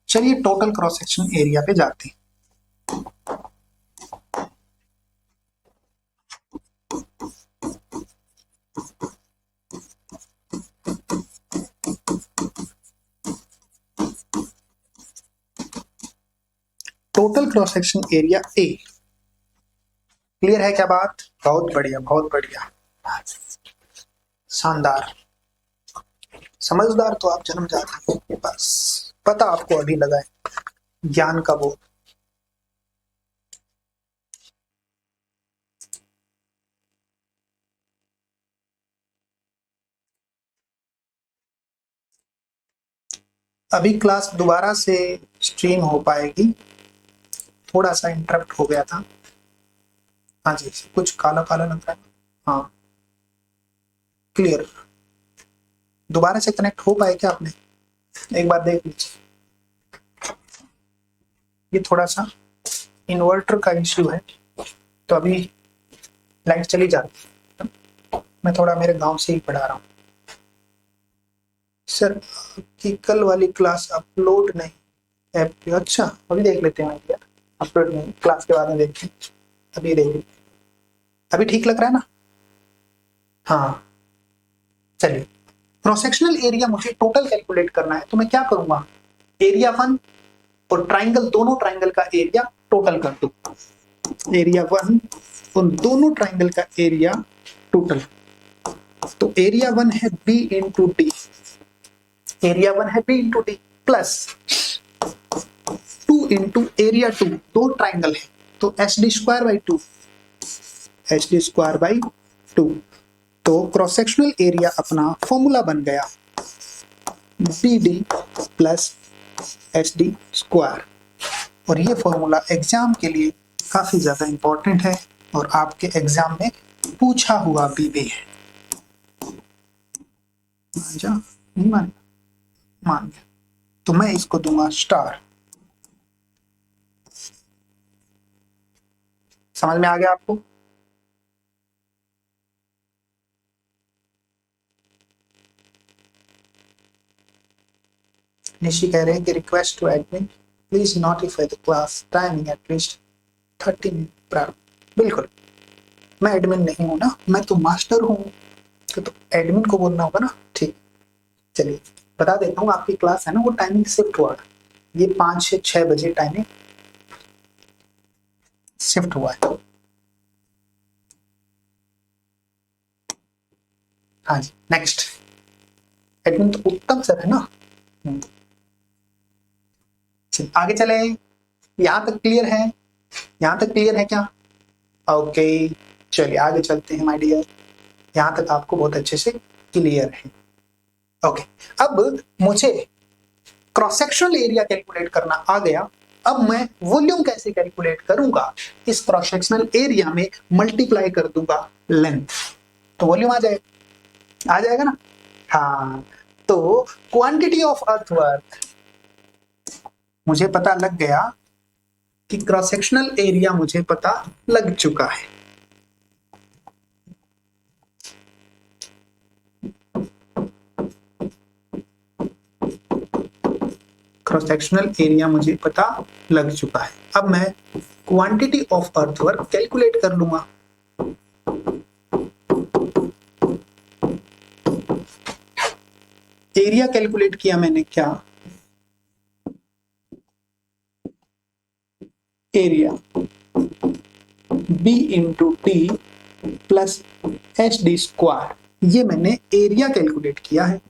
चलिए टोटल क्रॉस सेक्शन एरिया पे जाते हैं। Total cross section area A, clear है क्या बात, बहुत बढ़िया बहुत बढ़िया, शानदार। समझदार तो आप जन्म जाते हैं, बस पता आपको अभी लगा है ज्ञान का वो। अभी क्लास दोबारा से स्ट्रीम हो पाएगी, थोड़ा सा इंटरप्ट हो गया था। हाँ जी कुछ काला काला लग रहा है, हाँ क्लियर। दोबारा से कनेक्ट हो पाए क्या आपने, एक बार देख लीजिए। ये थोड़ा सा इन्वर्टर का इश्यू है, तो अभी लाइट चली जाती है। मैं थोड़ा मेरे गांव से ही पढ़ा रहा हूँ सर, आपकी कल वाली क्लास अपलोड नहीं ऐप पे, अच्छा अभी देख लेते हैं यार, अपलोड नहीं क्लास के बाद में देखते हैं, अभी देख लेते, अभी ठीक लग रहा है ना, हाँ चलिए क्रॉस सेक्शनल एरिया मुझे टोटल कैलकुलेट करना है, तो मैं क्या करूंगा, एरिया 1 और ट्राइंगल, दोनों ट्राइंगल का एरिया टोटल कर दो। एरिया 1 और दोनों ट्राइंगल का एरिया टोटल, तो एरिया 1 है बी इंटू डी, एरिया 1 है B into D plus 2 into area 2, दो ट्राइंगल है तो H D square by 2, H D square by 2। तो क्रॉस सेक्शनल एरिया अपना फॉर्मूला बन गया B D plus H D square, और ये फॉर्मूला एग्जाम के लिए काफी ज्यादा इंपॉर्टेंट है और आपके एग्जाम में पूछा हुआ भी है। मान जा, नहीं मान गया, तो मैं इसको दूंगा स्टार। समझ में आ गया आपको? निशी कह रहे हैं कि request to admin please notify the class timing at least 30 minute prior. बिल्कुल, मैं एडमिन नहीं हूं ना, मैं तो मास्टर हूं, तो एडमिन को बोलना होगा ना। ठीक, चलिए बता देता हूँ, आपकी क्लास है ना वो टाइमिंग शिफ्ट हुआ, ये 5 से 6 बजे टाइमिंग शिफ्ट हुआ है। हाँ जी, नेक्स्ट एडमिन तो उत्तम सर है ना। आगे चले, यहां तक क्लियर है? यहां तक क्लियर है क्या? ओके, चलिए आगे चलते हैं माय डियर, यहां तक आपको बहुत अच्छे से क्लियर है। ओके, अब मुझे क्रॉस सेक्शनल एरिया कैलकुलेट करना आ गया। अब मैं वॉल्यूम कैसे कैलकुलेट करूंगा, इस क्रॉस सेक्शनल एरिया में मल्टीप्लाई कर दूंगा लेंथ, तो वॉल्यूम आ जाएगा ना। हाँ, तो क्वांटिटी ऑफ अर्थवर्क मुझे पता लग गया कि क्रॉस सेक्शनल एरिया मुझे पता लग चुका है। क्रॉस सेक्शनल एरिया मुझे पता लग चुका है। अब मैं क्वांटिटी ऑफ अर्थवर्क कैलकुलेट कर लूंगा। एरिया कैलकुलेट किया मैंने, क्या area B into T plus H D square, ये मैंने एरिया कैलकुलेट किया है।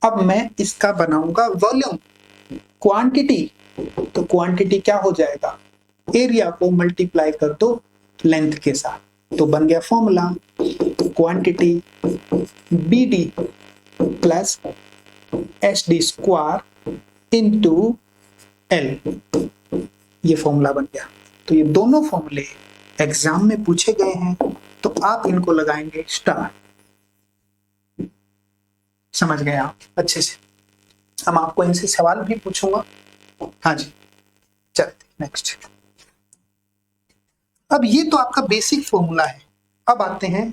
अब मैं इसका बनाऊंगा वॉल्यूम, क्वांटिटी, तो क्वांटिटी क्या हो जाएगा, एरिया को मल्टीप्लाई कर दो लेंथ के साथ, तो बन गया formula quantity B D plus H D square into L, ये फॉर्मूला बन गया। तो ये दोनों फॉर्मूले एग्जाम में पूछे गए हैं, तो आप इनको लगाएंगे स्टार। समझ गए आप अच्छे से? हम आपको इनसे सवाल भी पूछूंगा। हाँ जी, चलते नेक्स्ट। अब ये तो आपका बेसिक फॉर्मूला है। अब आते हैं,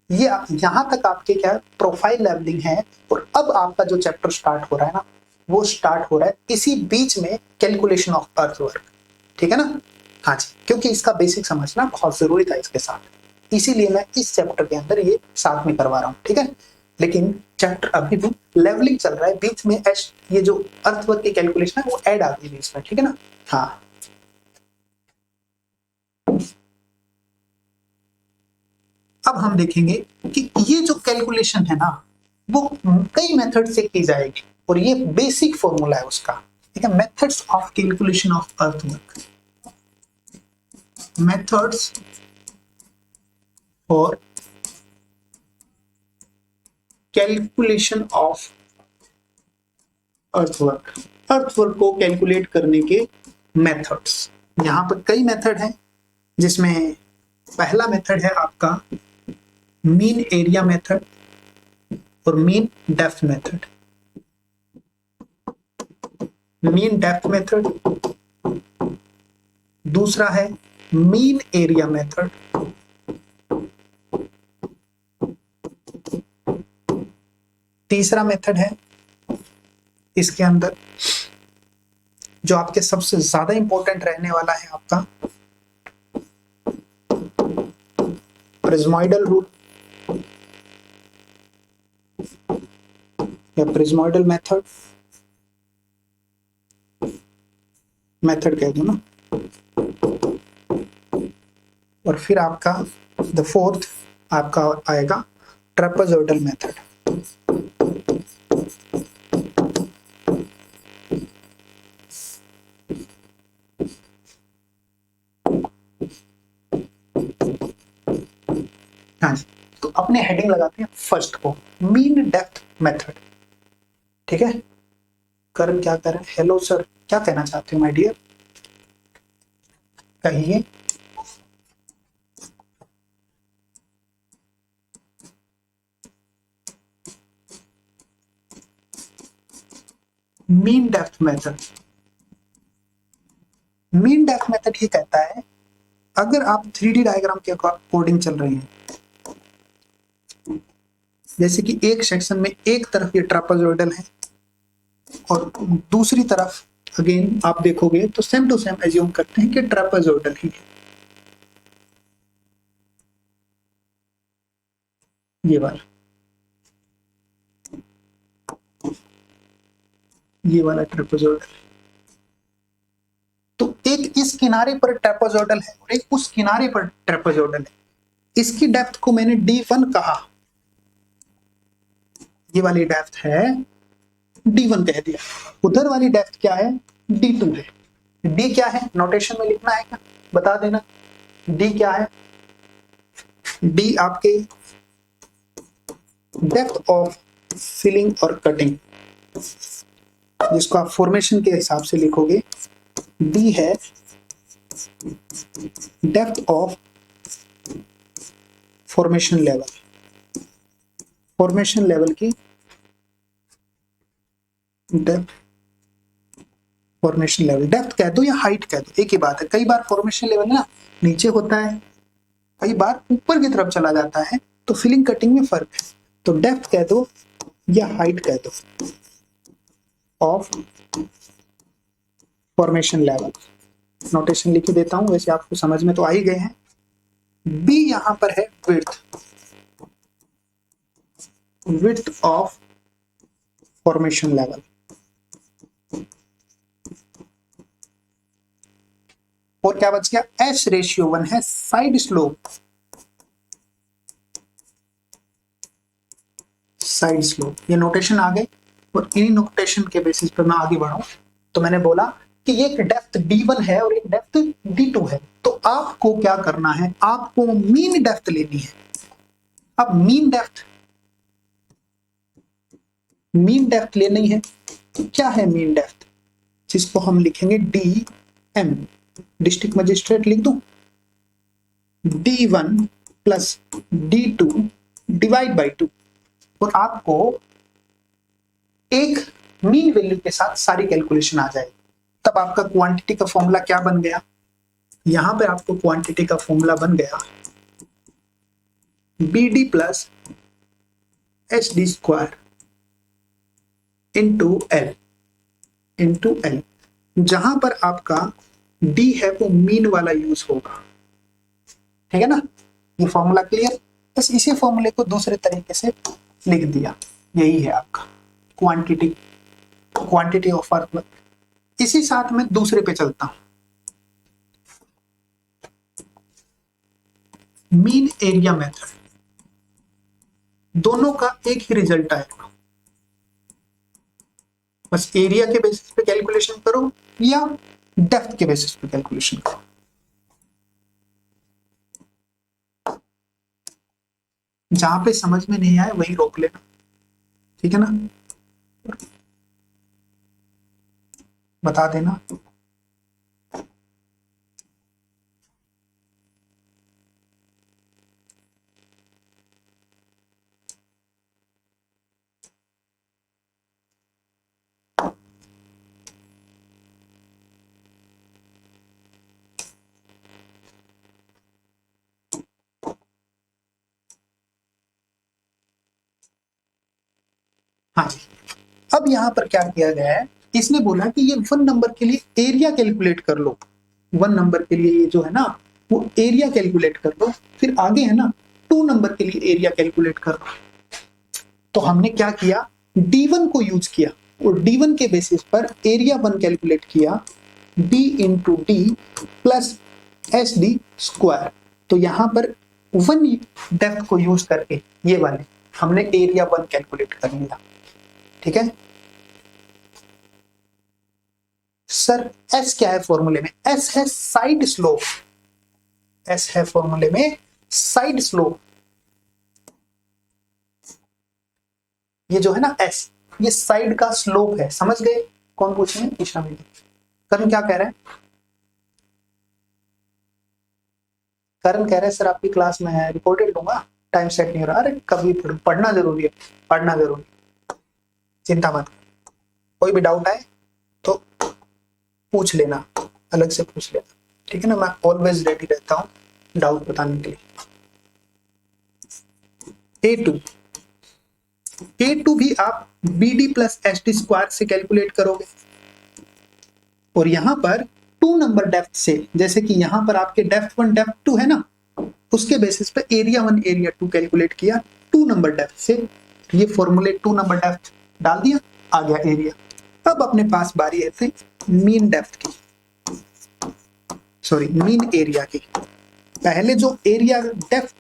ये यहां तक आपके क्या प्रोफाइल लेवलिंग है, और अब आपका जो चैप्टर स्टार्ट हो रहा है ना, वो स्टार्ट हो रहा है इसी बीच में कैलकुलेशन ऑफ अर्थवर्क। ठीक है ना? हाँ जी, क्योंकि इसका बेसिक समझना बहुत जरूरी था इसके साथ, इसीलिए मैं इस चैप्टर के अंदर ये साथ में करवा रहा हूँ। ठीक है, लेकिन चैप्टर अभी भी लेवलिंग चल रहा है, बीच में ये जो अर्थवर्क की कैलकुलेशन है वो ऐड आ गई बीच में। ठीक है ना? हाँ, अब हम देखेंगे कि ये जो कैलकुलेशन है ना, वो कई मेथड से की जाएगी, और ये बेसिक फॉर्मूला है उसका। ठीक है, methods of calculation of earthwork, methods for calculation of earthwork, earthwork को कैलकुलेट करने के मेथड्स। यहां पर कई मेथड हैं, जिसमें पहला मेथड है आपका मीन एरिया मेथड और mean depth method. Mean depth method, दूसरा है मीन एरिया मेथड, तीसरा मेथड है इसके अंदर जो आपके सबसे ज्यादा इंपॉर्टेंट रहने वाला है, आपका प्रिज्मोइडल रूल। या प्रिज्मोइडल मेथड कह दो ना। और फिर आपका द फोर्थ आपका आएगा ट्रेपेजोइडल मेथड। हाँ जी, तो अपने हेडिंग लगाते हैं फर्स्ट को मीन डेप्थ मेथड। ठीक है, करण क्या कर रहे हैं? हेलो सर, क्या कहना चाहते हो माय डियर, कहिए। Mean depth method, mean depth method ये कहता है अगर आप 3D डायग्राम के अकॉर्डिंग चल रहे हैं, जैसे कि एक सेक्शन में एक तरफ ये ट्रापेजोइडल है और दूसरी तरफ अगेन आप देखोगे तो सेम टू सेम एज्यूम करते हैं कि ट्रापेजोइडल ही है। ये वाला ट्रापेजोइडल, तो एक इस किनारे पर ट्रापेजोइडल है और एक उस किनारे पर ट्रापेजोइडल है। इसकी डेप्थ को मैंने D1 कहा, ये वाली डेप्थ है D1 कह दिया। उधर वाली डेप्थ क्या है? D2 है। D क्या है? नोटेशन में लिखना है क्या? बता देना। D क्या है? D आपके डेप्थ ऑफ फिलिंग और कटिंग, जिसको आप फॉर्मेशन के हिसाब से लिखोगे। D है depth of formation level, formation level की डेप्थ, फॉर्मेशन लेवल डेप्थ कह दो या हाइट कह दो, एक ही बात है। कई बार फॉर्मेशन लेवल ना नीचे होता है, कई बार ऊपर की तरफ चला जाता है, तो फिलिंग कटिंग में फर्क है। तो डेप्थ कह दो या हाइट कह दो ऑफ फॉर्मेशन लेवल। नोटेशन लिख देता हूं, वैसे आपको समझ में तो आ ही गए हैं। बी यहां पर है width, width of formation level. और क्या बच गया? H/1 है साइड स्लोप, साइड स्लोप। ये नोटेशन आ गए और इन्हीं नोटेशन के बेसिस पर मैं आगे बढ़ाऊं तो मैंने बोला कि एक डेप्थ D1 है और एक डेप्थ D2 है। तो आपको क्या करना है? आपको मीन डेप्थ लेनी है। अब मीन डेप्थ लेनी है तो क्या है मीन डेप्थ? जिसको हम लिखेंगे DM, डिस्ट्रिक्ट मजिस्ट्रेट लिख दूं, D1 plus D2 divide by 2। और आपको एक मीन वैल्यू के साथ सारी कैलकुलेशन आ जाएगी। तब आपका क्वांटिटी का फॉर्मूला क्या बन गया? यहां पे आपको क्वांटिटी का फॉर्मूला बन गया BD plus HD square into L, जहां पर आपका D है वो मीन वाला यूज होगा। ठीक है ना? ये फॉर्मूला क्लियर? बस इसी फॉर्मूले को दूसरे तरीके से लिख दिया, यही है आपका क्वांटिटी ऑफ अर्थ। इसी साथ में दूसरे पे चलता हूं, मीन एरिया मेथड। दोनों का एक ही रिजल्ट आएगा, बस एरिया के बेसिस पे कैलकुलेशन करो या डेप्थ के बेसिस पे कैलकुलेशन करो। जहां पे समझ में नहीं आए वही रोक लेना, ठीक है ना? बता देना। हाँ जी, अब यहां पर क्या किया गया है? इसने बोला कि ये 1 नंबर के लिए एरिया कैलकुलेट कर लो। 1 नंबर के लिए ये जो है ना वो एरिया कैलकुलेट कर लो। फिर आगे है ना 2 नंबर के लिए एरिया कैलकुलेट कर लो। तो हमने क्या किया? D1 को यूज किया और D1 के बेसिस पर एरिया 1 कैलकुलेट किया, D into D plus S D square. तो यहां पर 1 डेप्थ को यूज करके ये वाले हमने एरिया 1 कैलकुलेट कर लिया। ठीक है सर, एस क्या है फॉर्मूले में? एस है साइड स्लोप, एस है फॉर्मूले में साइड स्लोप। ये जो है ना एस, ये साइड का स्लोप है, समझ गए? कौन पूछ रहे हैं? ईशा में करण क्या कह रहे हैं? करण कह रहे हैं सर आपकी क्लास में है, रिकॉर्डेड लूंगा, टाइम सेट नहीं हो रहा। अरे कभी पढ़ना जरूरी है, पढ़ना जरूरी, चिंता मत। कोई भी डाउट आए तो पूछ लेना, अलग से पूछ लेना, ठीक है ना? मैं ऑलवेज रेडी रहता हूँ डाउट बताने के लिए। A2 भी आप BD प्लस SD स्क्वायर से कैलकुलेट करोगे और यहां पर 2 नंबर डेप्थ से, जैसे कि यहां पर आपके डेप्थ 1 डेप्थ 2 है ना, उसके बेसिस पे एरिया 1 एरिया 2 कैलकुलेट किया 2 नंबर डेप्थ से। ये फॉर्मूले 2 नंबर डेप्थ डाल दिया, आ गया एरिया। अब अपने पास बारी है मीन डेप्थ की, सॉरी मीन एरिया की। पहले जो एरिया डेप्थ,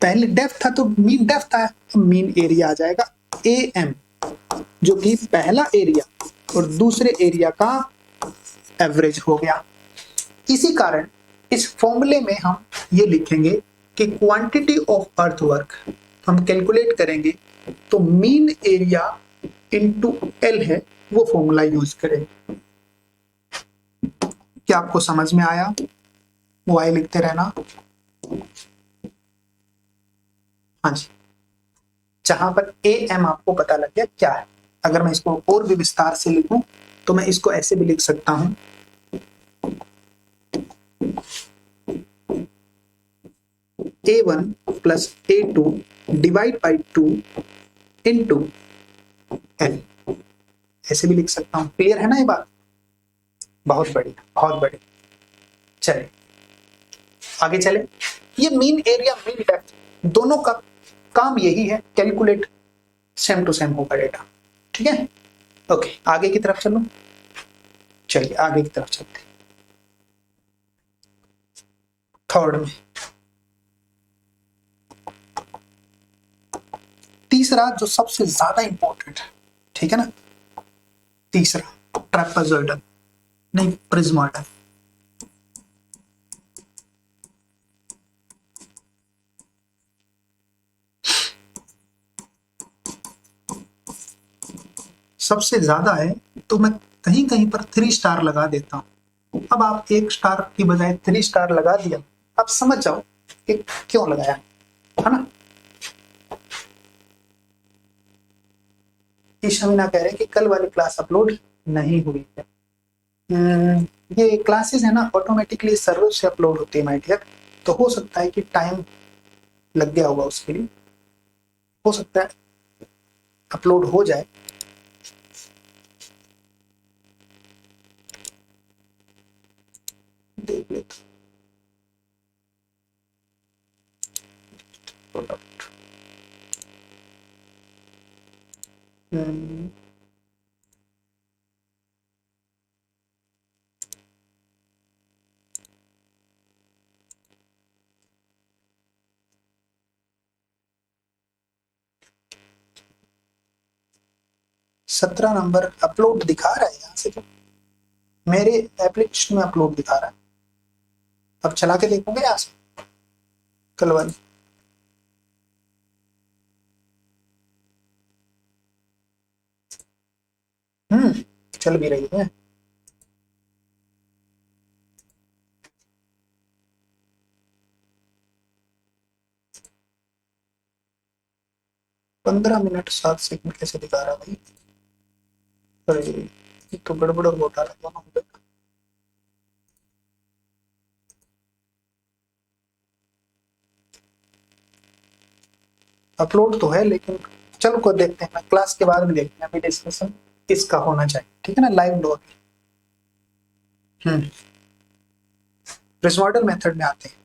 पहले डेप्थ था तो मीन डेप्थ था, मीन एरिया आ जाएगा AM, जो कि पहला एरिया और दूसरे एरिया का एवरेज हो गया। इसी कारण इस फॉर्मूले में हम ये लिखेंगे कि क्वांटिटी ऑफ अर्थवर्क हम कैलकुलेट करेंगे तो मीन एरिया इनटू L है, वो फॉर्मूला यूज करेंगे। क्या आपको समझ में आया? वो आई लिखते रहना। हाँ जी, जहां पर AM आपको पता लग गया क्या है। अगर मैं इसको और भी विस्तार से लिखूं तो मैं इसको ऐसे भी लिख सकता हूं, A1 plus A2 divide by 2 into L, ऐसे भी लिख सकता हूं। क्लियर है ना ये बात? बहुत बढ़िया, बहुत बढ़िया। चलिए आगे चले। ये मीन एरिया मीन डेप्थ दोनों का काम यही है, कैलकुलेट सेम टू सेम होगा डेटा। ठीक है, ओके आगे की तरफ चलो। चलिए आगे की तरफ चलते हैं। थर्ड में तीसरा जो सबसे ज्यादा इंपॉर्टेंट है, ठीक है ना, तीसरा ट्रेपेजॉइडल नहीं प्रिज्मॉइडल। सबसे ज्यादा है तो मैं कहीं कहीं पर 3 स्टार लगा देता हूं। अब आप 1 स्टार की बजाय 3 स्टार लगा दिया, आप समझ जाओ कि क्यों लगाया, है ना? ईशमीना कह रहे हैं कि कल वाली क्लास अपलोड नहीं हुई है। ये क्लासेस है ना ऑटोमेटिकली सर्वर से अपलोड होती है माय डियर, तो हो सकता है कि टाइम लग गया होगा उसके लिए, हो सकता है अपलोड हो जाए। देख लेते प्रोडक्ट। 17 नंबर अपलोड दिखा रहा है यहाँ से, तो मेरे एप्लीकेशन में अपलोड दिखा रहा है। अब चला के देखोगे यहाँ से कल वाली। चल भी रही है। पंद्रह मिनट 7 सेकंड कैसे दिखा रहा भाई? अरे तो गड़बड़ घोटाला दोनों पे। अपलोड तो है लेकिन चलो को देखते हैं, क्लास के बाद में देखते हैं, अभी डिस्कशन इसका होना चाहिए, ठीक है ना, लाइव लोग। प्रिज्मॉइडल मेथड में आते हैं।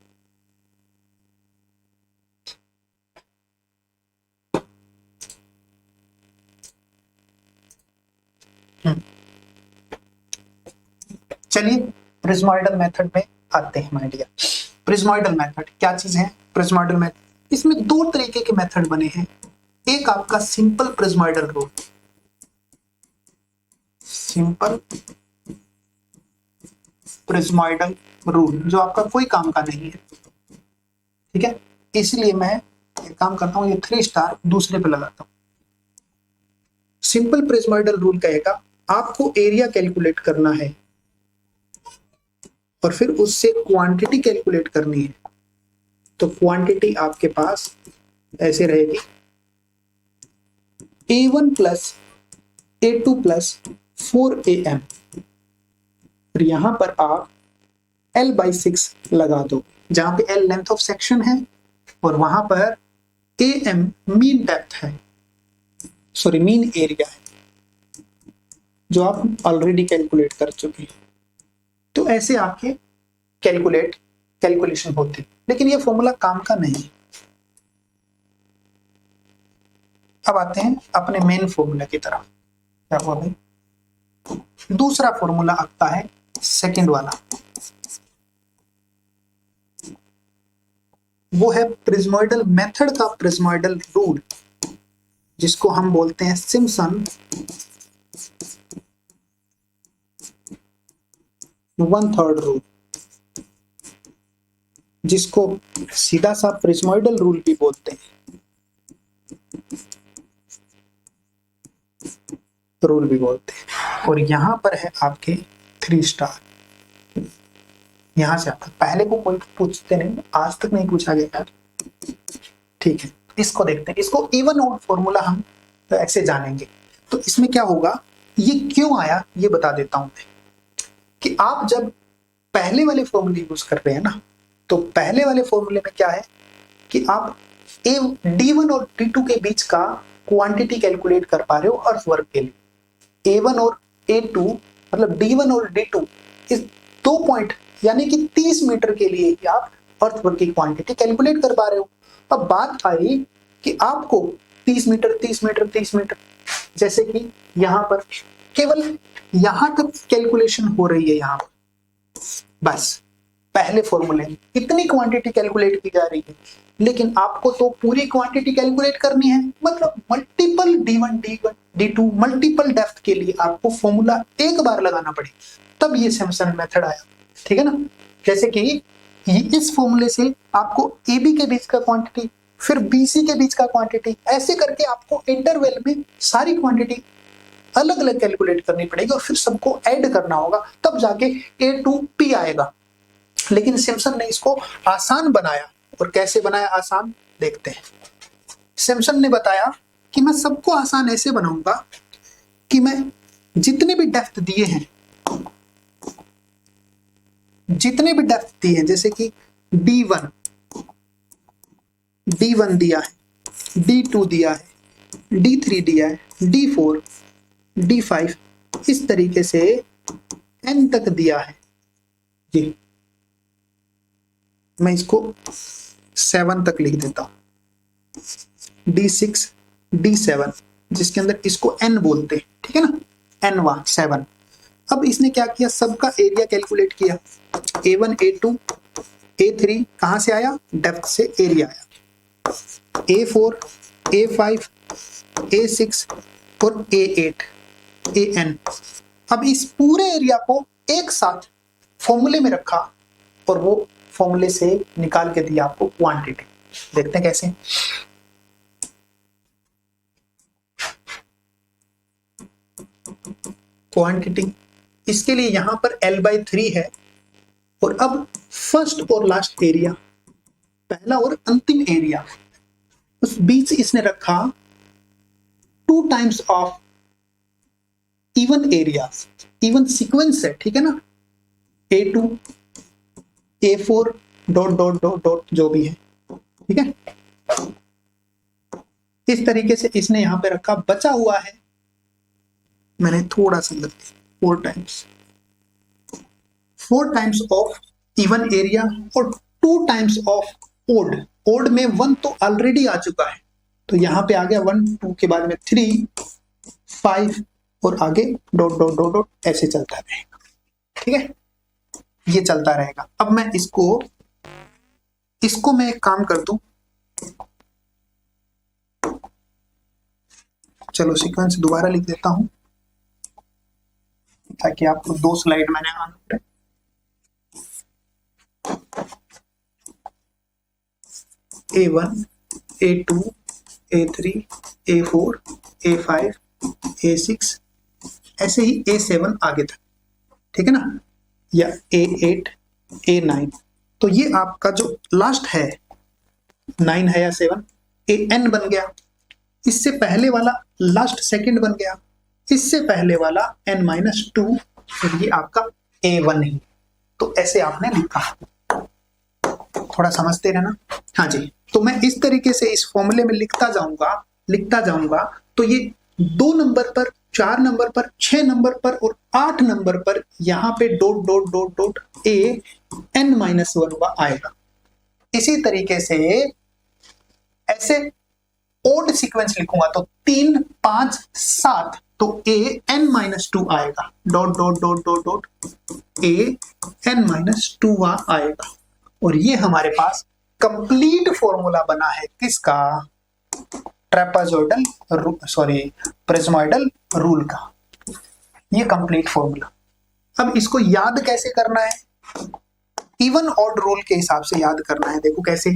चलिए प्रिज्मोइडल मेथड में आते हैं माय डियर। प्रिज्मोइडल मेथड क्या चीज है? प्रिज्मोइडल मेथड, इसमें दो तरीके के मेथड बने हैं। एक आपका सिंपल प्रिज्मोइडल रूल, सिंपल प्रिज्मोइडल रूल जो आपका कोई काम का नहीं है, ठीक है। इसलिए मैं एक काम करता हूं, ये 3 स्टार दूसरे पे लगाता हूं। सिंपल प्रिज्मोइडल रूल कहेगा आपको एरिया कैलकुलेट करना है और फिर उससे क्वांटिटी कैलकुलेट करनी है। तो क्वांटिटी आपके पास ऐसे रहेगी, A1 plus A2 plus 4AM, और यहां पर आप L/6 लगा दो, जहां पे L लेंथ ऑफ सेक्शन है और वहां पर AM मीन डेप्थ है, सॉरी मीन एरिया है, जो आप ऑलरेडी कैलकुलेट कर चुके हैं। तो ऐसे आपके कैलकुलेशन होती, लेकिन ये फॉर्मूला काम का नहीं। अब आते हैं अपने मेन फॉर्मूला की तरफ। क्या हुआ भाई? दूसरा फॉर्मूला आता है सेकंड वाला, वो है प्रिज्मोइडल मेथड का प्रिज्मोइडल रूल, जिसको हम बोलते हैं सिम्पसन 1/3 रूल, जिसको सीधा सा प्रिज्मोइडल रूल भी बोलते हैं, रूल भी बोलते हैं। और यहां पर है आपके 3 स्टार। यहां से आता, पहले को कोई पूछते नहीं, आज तक नहीं पूछा गया यार, ठीक है। इसको देखते हैं, इसको इवन आउट फॉर्मूला हम ऐसे जानेंगे। तो इसमें क्या होगा, ये क्यों आया ये बता देता हूं मैं, कि आप जब पहले वाले फॉर्मूले यूज कर रहे हैं ना, तो पहले वाले फॉर्मूले में क्या है कि आप D1 और D2 के बीच का क्वांटिटी कैलकुलेट कर पा रहे हो अर्थवर्क के लिए। A1 और A2 मतलब D1 और D2 इस 2 पॉइंट यानी कि 30 मीटर के लिए ही आप अर्थवर्क की क्वांटिटी कैलकुलेट कर पा रहे हो। अब बात आई कि आपको 30 मीटर 30 मीटर 30 मीटर, जैसे कि यहां पर केवल यहां तक कैलकुलेशन हो रही है, यहां पर बस पहले फॉर्मूले में इतनी क्वांटिटी कैलकुलेट की जा रही है, लेकिन आपको तो पूरी क्वांटिटी कैलकुलेट करनी है, मतलब multiple D1 D2 multiple depth के लिए आपको फॉर्मूला एक बार लगाना पड़े, तब ये सिम्पसन मेथड आया, ठीक है ना। जैसे कि इस फॉर्मूले से आपको AB के बीच का क्वांटिटी, फिर BC के बीच का क्वांटिटी, ऐसे करके आपको इंटरवल में सारी क्वांटिटी अलग अलग कैलकुलेट करनी पड़ेगी और फिर सबको ऐड करना होगा, तब जाके A2P आएगा। लेकिन सिम्पसन ने इसको आसान बनाया, और कैसे बनाया आसान देखते हैं। सिम्पसन ने बताया कि मैं सबको आसान ऐसे बनाऊंगा कि मैं जितने भी डेप्थ दिए हैं, जितने भी डेप्थ दिए हैं, जैसे कि D1 दिया है, D2 दिया है, D3 दिया है, D4 D5, इस तरीके से N तक दिया है जी। मैं इसको 7 तक लिख देता हूं, D6 D7, जिसके अंदर इसको N बोलते हैं, ठीक है ना, N 7। अब इसने क्या किया, सबका एरिया कैलकुलेट किया, A1 A2 A3 कहां से आया, डेप्थ से एरिया आया, A4 A5 A6 और A8 AN। अब इस पूरे एरिया को एक साथ फॉर्मूले में रखा और वो फॉर्मूले से निकाल के दिया आपको क्वांटिटी। देखते हैं कैसे। क्वांटिटी इसके लिए यहां पर L/3 है, और अब फर्स्ट और लास्ट एरिया, पहला और अंतिम एरिया, उस बीच इसने रखा 2 times of even area, even sequence है, ठीक है ना, A2 A4 dot dot dot dot जो भी है, ठीक है। इस तरीके से इसने यहां पे रखा, बचा हुआ है मैंने थोड़ा सा लग दिया 4 टाइम्स ऑफ इवन एरिया और 2 टाइम्स ऑफ ओड में 1 तो ऑलरेडी आ चुका है, तो यहां पे आ गया 1 2 के बाद में 3 5 और आगे डॉट डॉट डॉट डॉट ऐसे चलता रहेगा, ठीक है। ये चलता रहेगा। अब मैं इसको मैं एक काम कर दूं, चलो सीक्वेंस दोबारा लिख देता हूं ताकि आपको 2 स्लाइड मैंने आना पड़े। A1, A2, A3, A4, A5, A6, ऐसे ही A7 आगे तक, ठीक है ना, या A8, A9। तो ये आपका जो लास्ट है 9 है या 7, AN बन गया। इससे पहले वाला लास्ट सेकंड बन गया, इससे पहले वाला N-2, और ये आपका A1 ही। तो ऐसे आपने लिखा, थोड़ा समझते रहना। हाँ जी, तो मैं इस तरीके से इस फॉर्मूले में लिखता जाऊंगा। तो ये 2 नंबर पर, 4 नंबर पर, 6 नंबर पर और 8 नंबर पर यहां पे dot dot dot dot N-1 आएगा। इसी तरीके से ऐसे ओड सीक्वेंस लिखूंगा तो 3, 5, 7, तो AN-2 आएगा, dot dot dot dot dot AN-2 आएगा। और ये हमारे पास कंप्लीट फॉर्मूला बना है किसका, प्रिज्मोइडल रूल का, ये कंप्लीट फॉर्मूला। अब इसको याद कैसे करना है, इवन ऑड रूल के हिसाब से याद करना है। देखो कैसे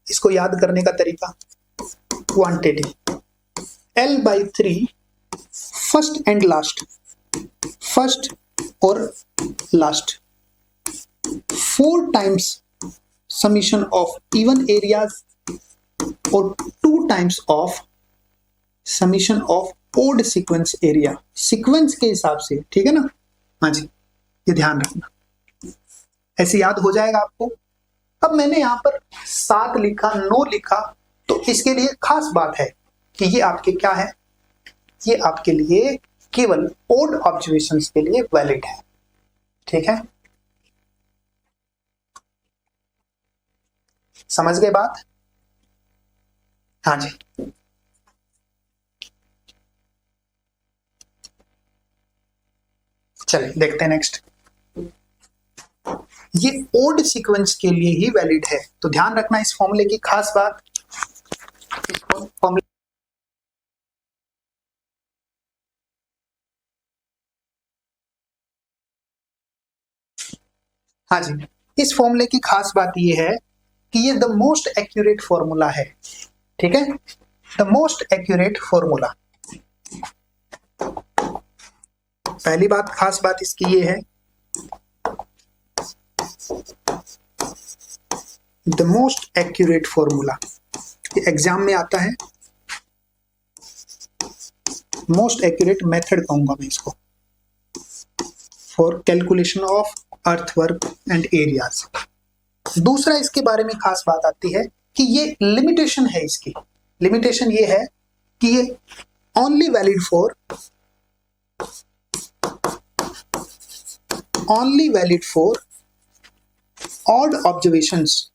इसको याद करने का तरीका, quantity L/3 first and last, first और last, 4 times summation of even areas और 2 times of summation of odd sequence area, sequence के हिसाब से, ठीक है ना। हाँ जी, ये ध्यान रखना, ऐसे याद हो जाएगा आपको। अब मैंने यहां पर 7 लिखा, 9 लिखा, तो इसके लिए खास बात है कि ये आपके क्या है, ये आपके लिए केवल ओड ऑब्जर्वेशंस के लिए वैलिड है, ठीक है। समझ गए बात। हाँ जी, चलिए देखते हैं नेक्स्ट। ये ओड सीक्वेंस के लिए ही वैलिड है, तो ध्यान रखना इस फॉर्मूले की खास बात। हाँ जी, इस फॉर्मूले की खास बात ये है कि ये द मोस्ट एक्यूरेट फॉर्मूला है, ठीक है, द मोस्ट एक्यूरेट फॉर्मूला। पहली बात, खास बात इसकी ये है, the most accurate formula, exam में आता है, मोस्ट एक्यूरेट मेथड कहूंगा मैं इसको, for calculation of earthwork and areas. दूसरा इसके बारे में खास बात आती है कि ये लिमिटेशन है, इसकी लिमिटेशन ये है कि ये only valid for odd observations,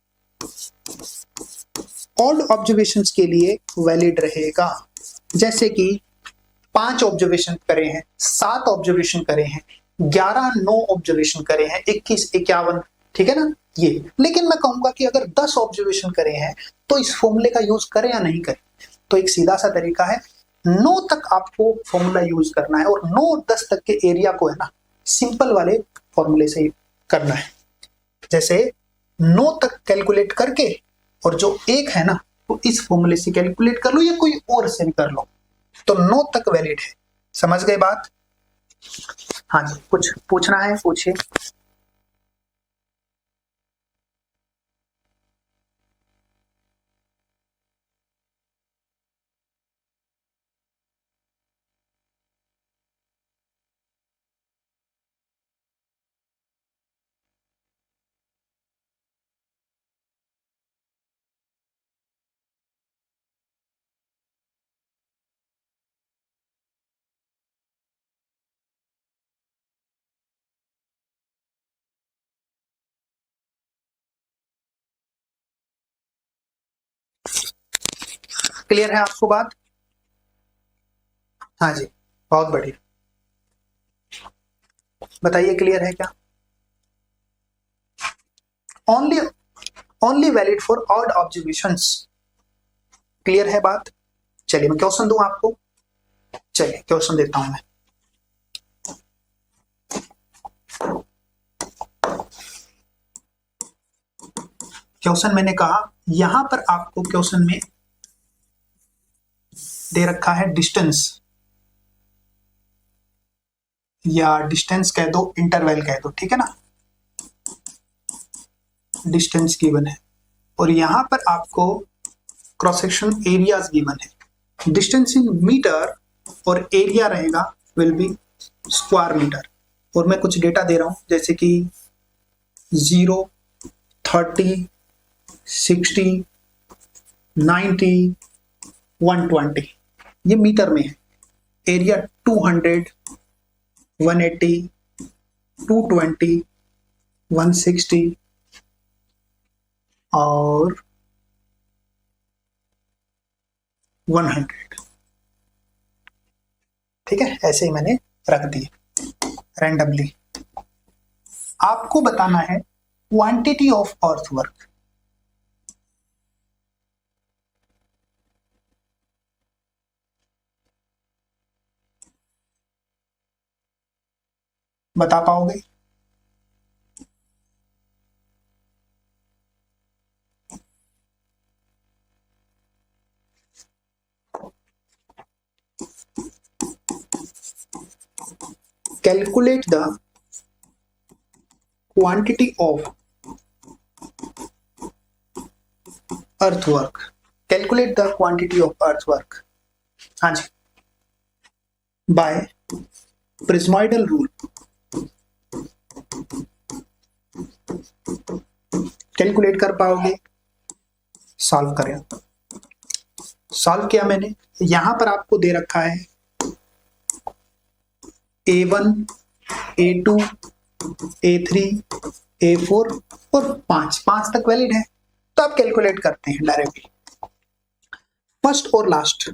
odd observations के लिए वैलिड रहेगा। जैसे कि 5 ऑब्जर्वेशन करे हैं, 7 ऑब्जर्वेशन करे हैं, 11, 9 ऑब्जर्वेशन करे हैं, 21, 51, ठीक है ना ये। लेकिन मैं कहूंगा कि अगर 10 ऑब्जर्वेशन करे हैं तो इस फॉर्मूले का यूज करें या नहीं करें, तो एक सीधा सा तरीका है, 9 तक आपको फॉर्मूला यूज करना है और 9-10 तक के एरिया को है ना सिंपल वाले फॉर्मूले से करना है। जैसे 9 तक कैलकुलेट करके और जो 1 है ना तो इस फॉर्मूले से कैलकुलेट कर लो या कोई और से भी कर लो, तो 9 तक वैलिड है। समझ गए बात। हाँ जी, कुछ पूछना है पूछिए। क्लियर है आपको बात। हाँ जी, बहुत बढ़िया, बताइए क्लियर है क्या। Only only valid for odd observations. Clear है बात? चलिए मैं क्वेश्चन दूं आपको, चलिए क्वेश्चन देता हूं मैं। क्वेश्चन मैंने कहा यहां पर आपको क्वेश्चन में दे रखा है डिस्टेंस, या डिस्टेंस कह दो, इंटरवल कह दो, ठीक है ना, डिस्टेंस गिवन है, और यहां पर आपको क्रॉस सेक्शन एरियाज गिवन है। डिस्टेंस इन मीटर और एरिया रहेगा विल बी स्क्वायर मीटर, और मैं कुछ डेटा दे रहा हूं जैसे कि 0, 30, 60, 90, 120, ये मीटर में है। एरिया 200, 180, 220, 160 और 100, ठीक है, ऐसे ही मैंने रख दिए रैंडमली। आपको बताना है क्वांटिटी ऑफ अर्थवर्क। बता पाओगे? Calculate the quantity of earthwork. Calculate the quantity of earthwork, हाँ जी, बाय प्रिज्मोइडल रूल। कैलकुलेट कर पाओगे? सॉल्व करें। सॉल्व किया मैंने, यहां पर आपको दे रखा है A1, A2, A3, A4 और 5 तक वैलिड है, तो आप कैलकुलेट करते हैं डायरेक्टली। फर्स्ट और लास्ट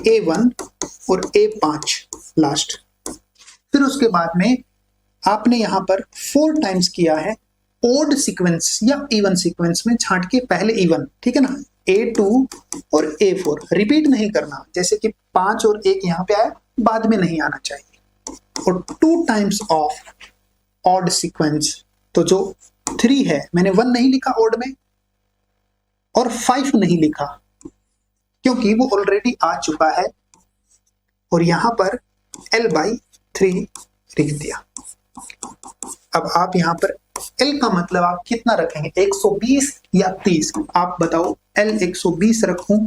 A1 और A5 लास्ट, फिर उसके बाद में आपने यहां पर 4 टाइम्स किया है ओड सीक्वेंस या इवन सीक्वेंस में छांट के, पहले इवन, ठीक है ना, A2 और A4 रिपीट नहीं करना, जैसे कि 5 और 1 यहां पे आया, बाद में नहीं आना चाहिए। और 2 टाइम्स ऑफ ऑड सीक्वेंस, तो जो 3 है, मैंने 1 नहीं लिखा ऑड में और 5 नहीं लिखा क्योंकि वो ऑलरेडी आ चुका है, और यहां पर L/3 लिख दिया। अब आप यहां पर L का मतलब आप कितना रखेंगे, 120 या 30? आप बताओ, L 120 रखूं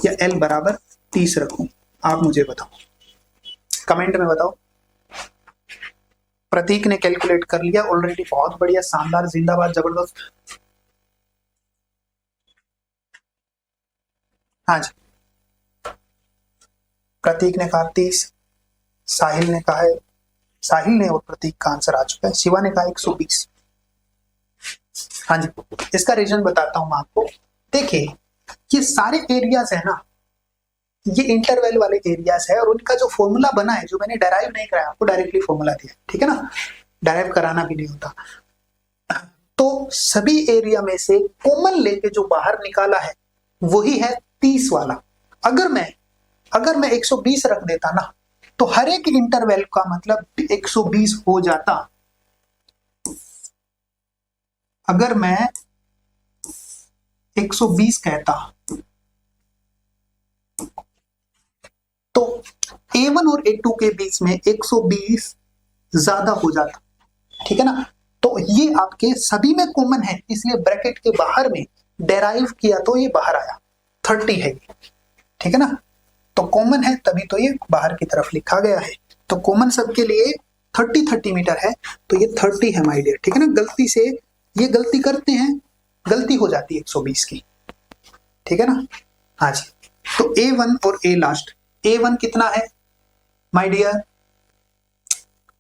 या L बराबर 30 रखूं? आप मुझे बताओ, कमेंट में बताओ। प्रतीक ने कैलकुलेट कर लिया ऑलरेडी, बहुत बढ़िया, शानदार, जिंदाबाद, जबरदस्त। हाँ जी, प्रतीक ने कहा 30, साहिल ने कहा है, साहिल ने और प्रतीक का आंसर आ चुका है। शिवा ने कहा 120। हाँ जी, इसका रीजन बताता हूं मैं आपको। देखिए, ये सारे एरियाज है ना, ये इंटरवल वाले एरियाज है, और उनका जो फॉर्मूला बना है, जो मैंने डेराइव नहीं कराया, आपको डायरेक्टली फॉर्मूला दिया, ठीक है ना, डेराइव कराना भी नहीं होता। तो सभी एरिया में से कॉमन लेके जो बाहर निकाला है वही है 30 वाला। अगर मैं 120 रख देता ना, तो हर एक इंटरवल का मतलब 120 हो जाता। अगर मैं 120 कहता तो A1 और A2 के बीच में 120 ज्यादा हो जाता, ठीक है ना। तो ये आपके सभी में कॉमन है, इसलिए ब्रैकेट के बाहर में डेराइव किया तो ये बाहर आया, 30 है, ठीक है ना। तो कॉमन है तभी तो ये बाहर की तरफ लिखा गया है। तो कॉमन सबके लिए 30 मीटर है, तो ये 30 है माय डियर, ठीक है ना। गलती से ये गलती करते हैं, गलती हो जाती है 120 की, ठीक है ना। हाँ जी, तो A1 और A लास्ट, A1 कितना है माय डियर,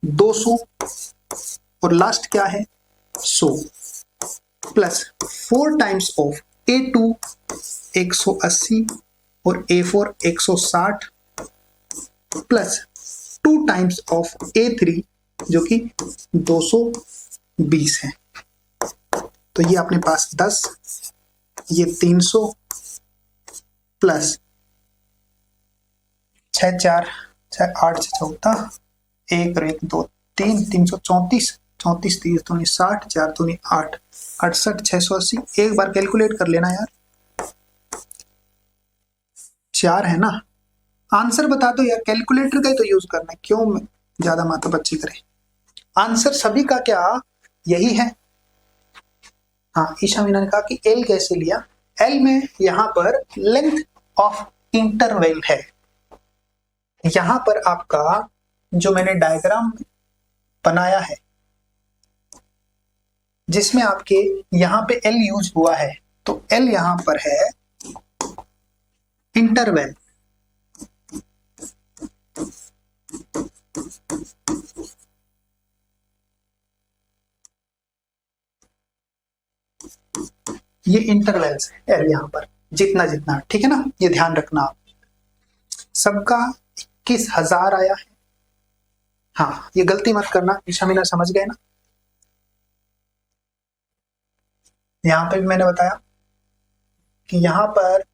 200, और लास्ट क्या है 100, प्लस 4 टाइम्स ऑफ A2 180 और A4 160, plus 2 times of A3 जो कि 220 है। तो ये अपने पास 10, ये 300 प्लस 6 4 6 8 14 1 और 1 2 3 334 34 30 दूनी 60 4 दूनी 8 68 680। एक बार कैलकुलेट कर लेना यार, 4 है ना। आंसर बता दो यार, कैलकुलेटर का ही तो यूज करना है, क्यों ज्यादा माथा बच्ची करे। आंसर सभी का क्या यही है। हाँ, ईशा मीना ने कहा कि एल कैसे लिया। एल में यहां पर लेंथ ऑफ इंटरवल है। यहां पर आपका जो मैंने डायग्राम बनाया है जिसमें आपके यहां पे एल यूज हुआ है, तो एल यहां पर है इंटरवल। ये इंटरवल्स है एल यहां पर, जितना जितना, ठीक है ना, ये ध्यान रखना आप। सबका 21,000 आया है। हाँ, ये गलती मत करना, ईशा मीना समझ गए ना। यहां पे भी मैंने बताया कि यहां पर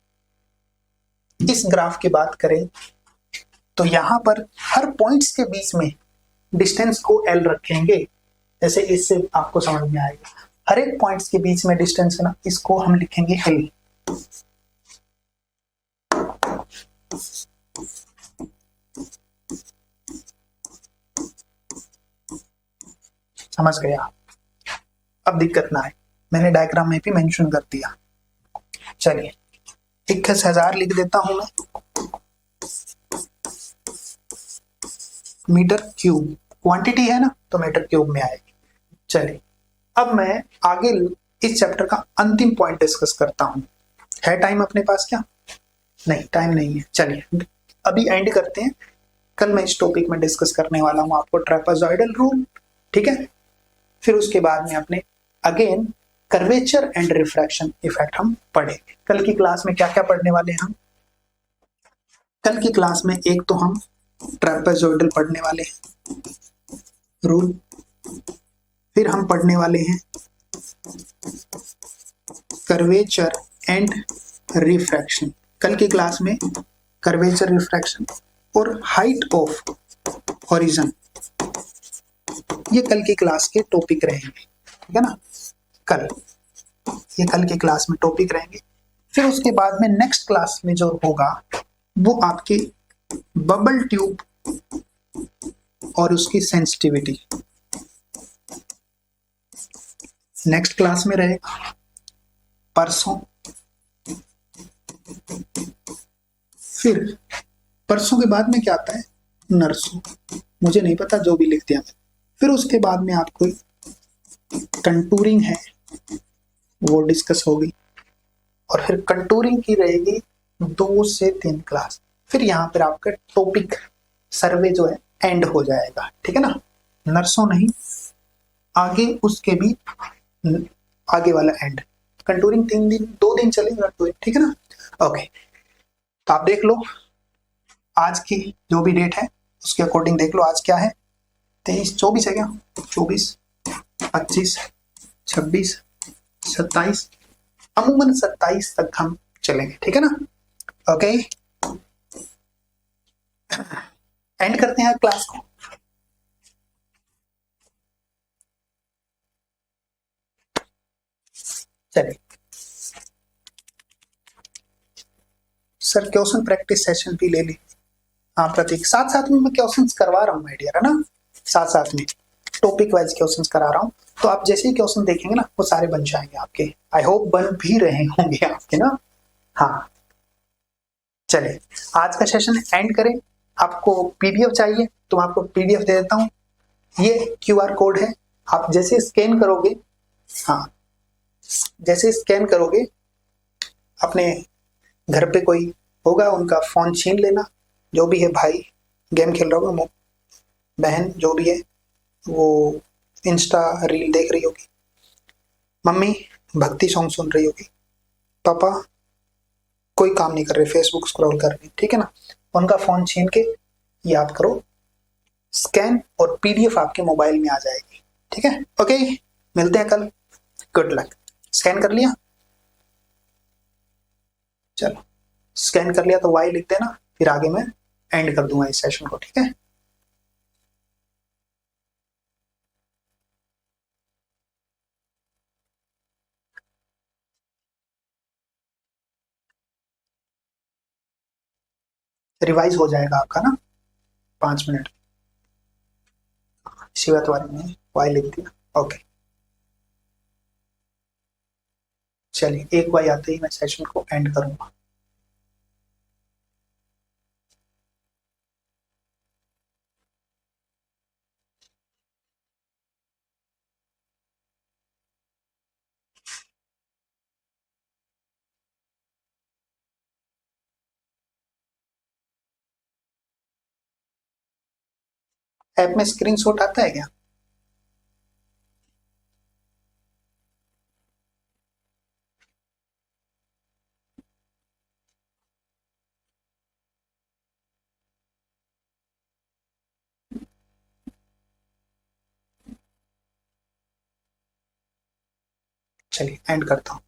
इस ग्राफ की बात करें तो यहां पर हर पॉइंट्स के बीच में डिस्टेंस को एल रखेंगे। जैसे इससे आपको समझ में आएगा, हर एक पॉइंट्स के बीच में डिस्टेंस है ना, इसको हम लिखेंगे एल। समझ गया, अब दिक्कत ना है, मैंने डायग्राम में भी मेंशन कर दिया। चलिए 21,000 लिख देता हूं मैं, मीटर क्यूब क्वांटिटी है ना, तो मीटर क्यूब में आएगी। चलिए अब मैं आगे इस चैप्टर का अंतिम पॉइंट डिस्कस करता हूं। है टाइम अपने पास क्या? नहीं, टाइम नहीं है। चलिए अभी एंड करते हैं। कल मैं इस टॉपिक में डिस्कस करने वाला हूं आपको ट्रेपेजॉइडल रूल, ठीक है। फिर उसके बाद में अपने again curvature and refraction effect हम पढ़ेंगे। कल की क्लास में क्या क्या पढ़ने वाले हैं हम? कल की क्लास में एक तो हम ट्रेपेजॉइडल पढ़ने वाले हैं रूल, फिर हम पढ़ने वाले हैं कर्वेचर एंड रिफ्रैक्शन। कल की क्लास में कर्वेचर, रिफ्रैक्शन और हाइट ऑफ हॉरिजन, ये कल की क्लास के टॉपिक रहेंगे, ठीक है ना। कल ये कल की क्लास में टॉपिक रहेंगे। फिर उसके बाद में नेक्स्ट क्लास में जो होगा वो आपकी बबल ट्यूब और उसकी सेंसिटिविटी नेक्स्ट क्लास में रहेगा। परसों, फिर परसों के बाद में क्या आता है? नर्सों, मुझे नहीं पता, जो भी लिख दिया मैं। फिर उसके बाद में आपको कंटूरिंग है वो डिस्कस होगी, और फिर कंटूरिंग की रहेगी 2 से 3 क्लास। फिर यहाँ पर आपका टॉपिक सर्वे जो है एंड हो जाएगा, ठीक है ना। नर्सों नहीं, आगे उसके भी आगे वाला एंड। कंटूरिंग 3 दिन 2 दिन चलेगा तो, ठीक है ना। ओके, तो आप देख लो आज की जो भी डेट है उसके अकॉर्डिंग देख लो। आज क्या है? 23 24 है क्या? 24 25 26 27, अमूमन 27 तक हम चलेंगे, ठीक है ना। ओके, एंड करते हैं क्लास को। चलिए सर, क्वेश्चन प्रैक्टिस सेशन भी ले ली। हाँ प्रतीक, साथ साथ में मैं क्वेश्चंस करवा रहा हूँ माय डियर, है ना। साथ साथ में टॉपिक वाइज क्वेश्चंस करा रहा हूँ, तो आप जैसे ही क्वेश्चन देखेंगे ना वो सारे बन जाएंगे आपके। आई होप बन भी रहे होंगे आपके ना। हाँ चलिए आज का सेशन एंड करें। आपको पीडीएफ चाहिए तो मैं आपको पीडीएफ दे देता हूँ। ये क्यूआर कोड है, आप जैसे स्कैन करोगे, हाँ जैसे स्कैन करोगे, अपने घर पे कोई होगा उनका फोन छीन लेना, जो भी है, भाई गेम खेल रहा होगा, बहन जो भी है वो इंस्टा रील देख रही होगी, मम्मी भक्ति सॉन्ग सुन रही होगी, पापा कोई काम नहीं कर रहे, फेसबुक स्क्रॉल कर रहे, ठीक है ना। उनका फोन छीन के ये आप करो स्कैन, और पीडीएफ आपके मोबाइल में आ जाएगी, ठीक है। ओके, मिलते हैं कल, गुड लक। स्कैन कर लिया? चलो स्कैन कर लिया तो वाई लिख देना, फिर आगे मैं एंड कर दूंगा इस सेशन को, ठीक है? रिवाइज हो जाएगा आपका ना 5 मिनट। शिवा तिवारी ने वाई लिख दिया, ओके। चलिए एक वाई आते ही मैं सेशन को एंड करूंगा। ऐप में स्क्रीनशॉट आता है क्या? चलिए एंड करता हूँ।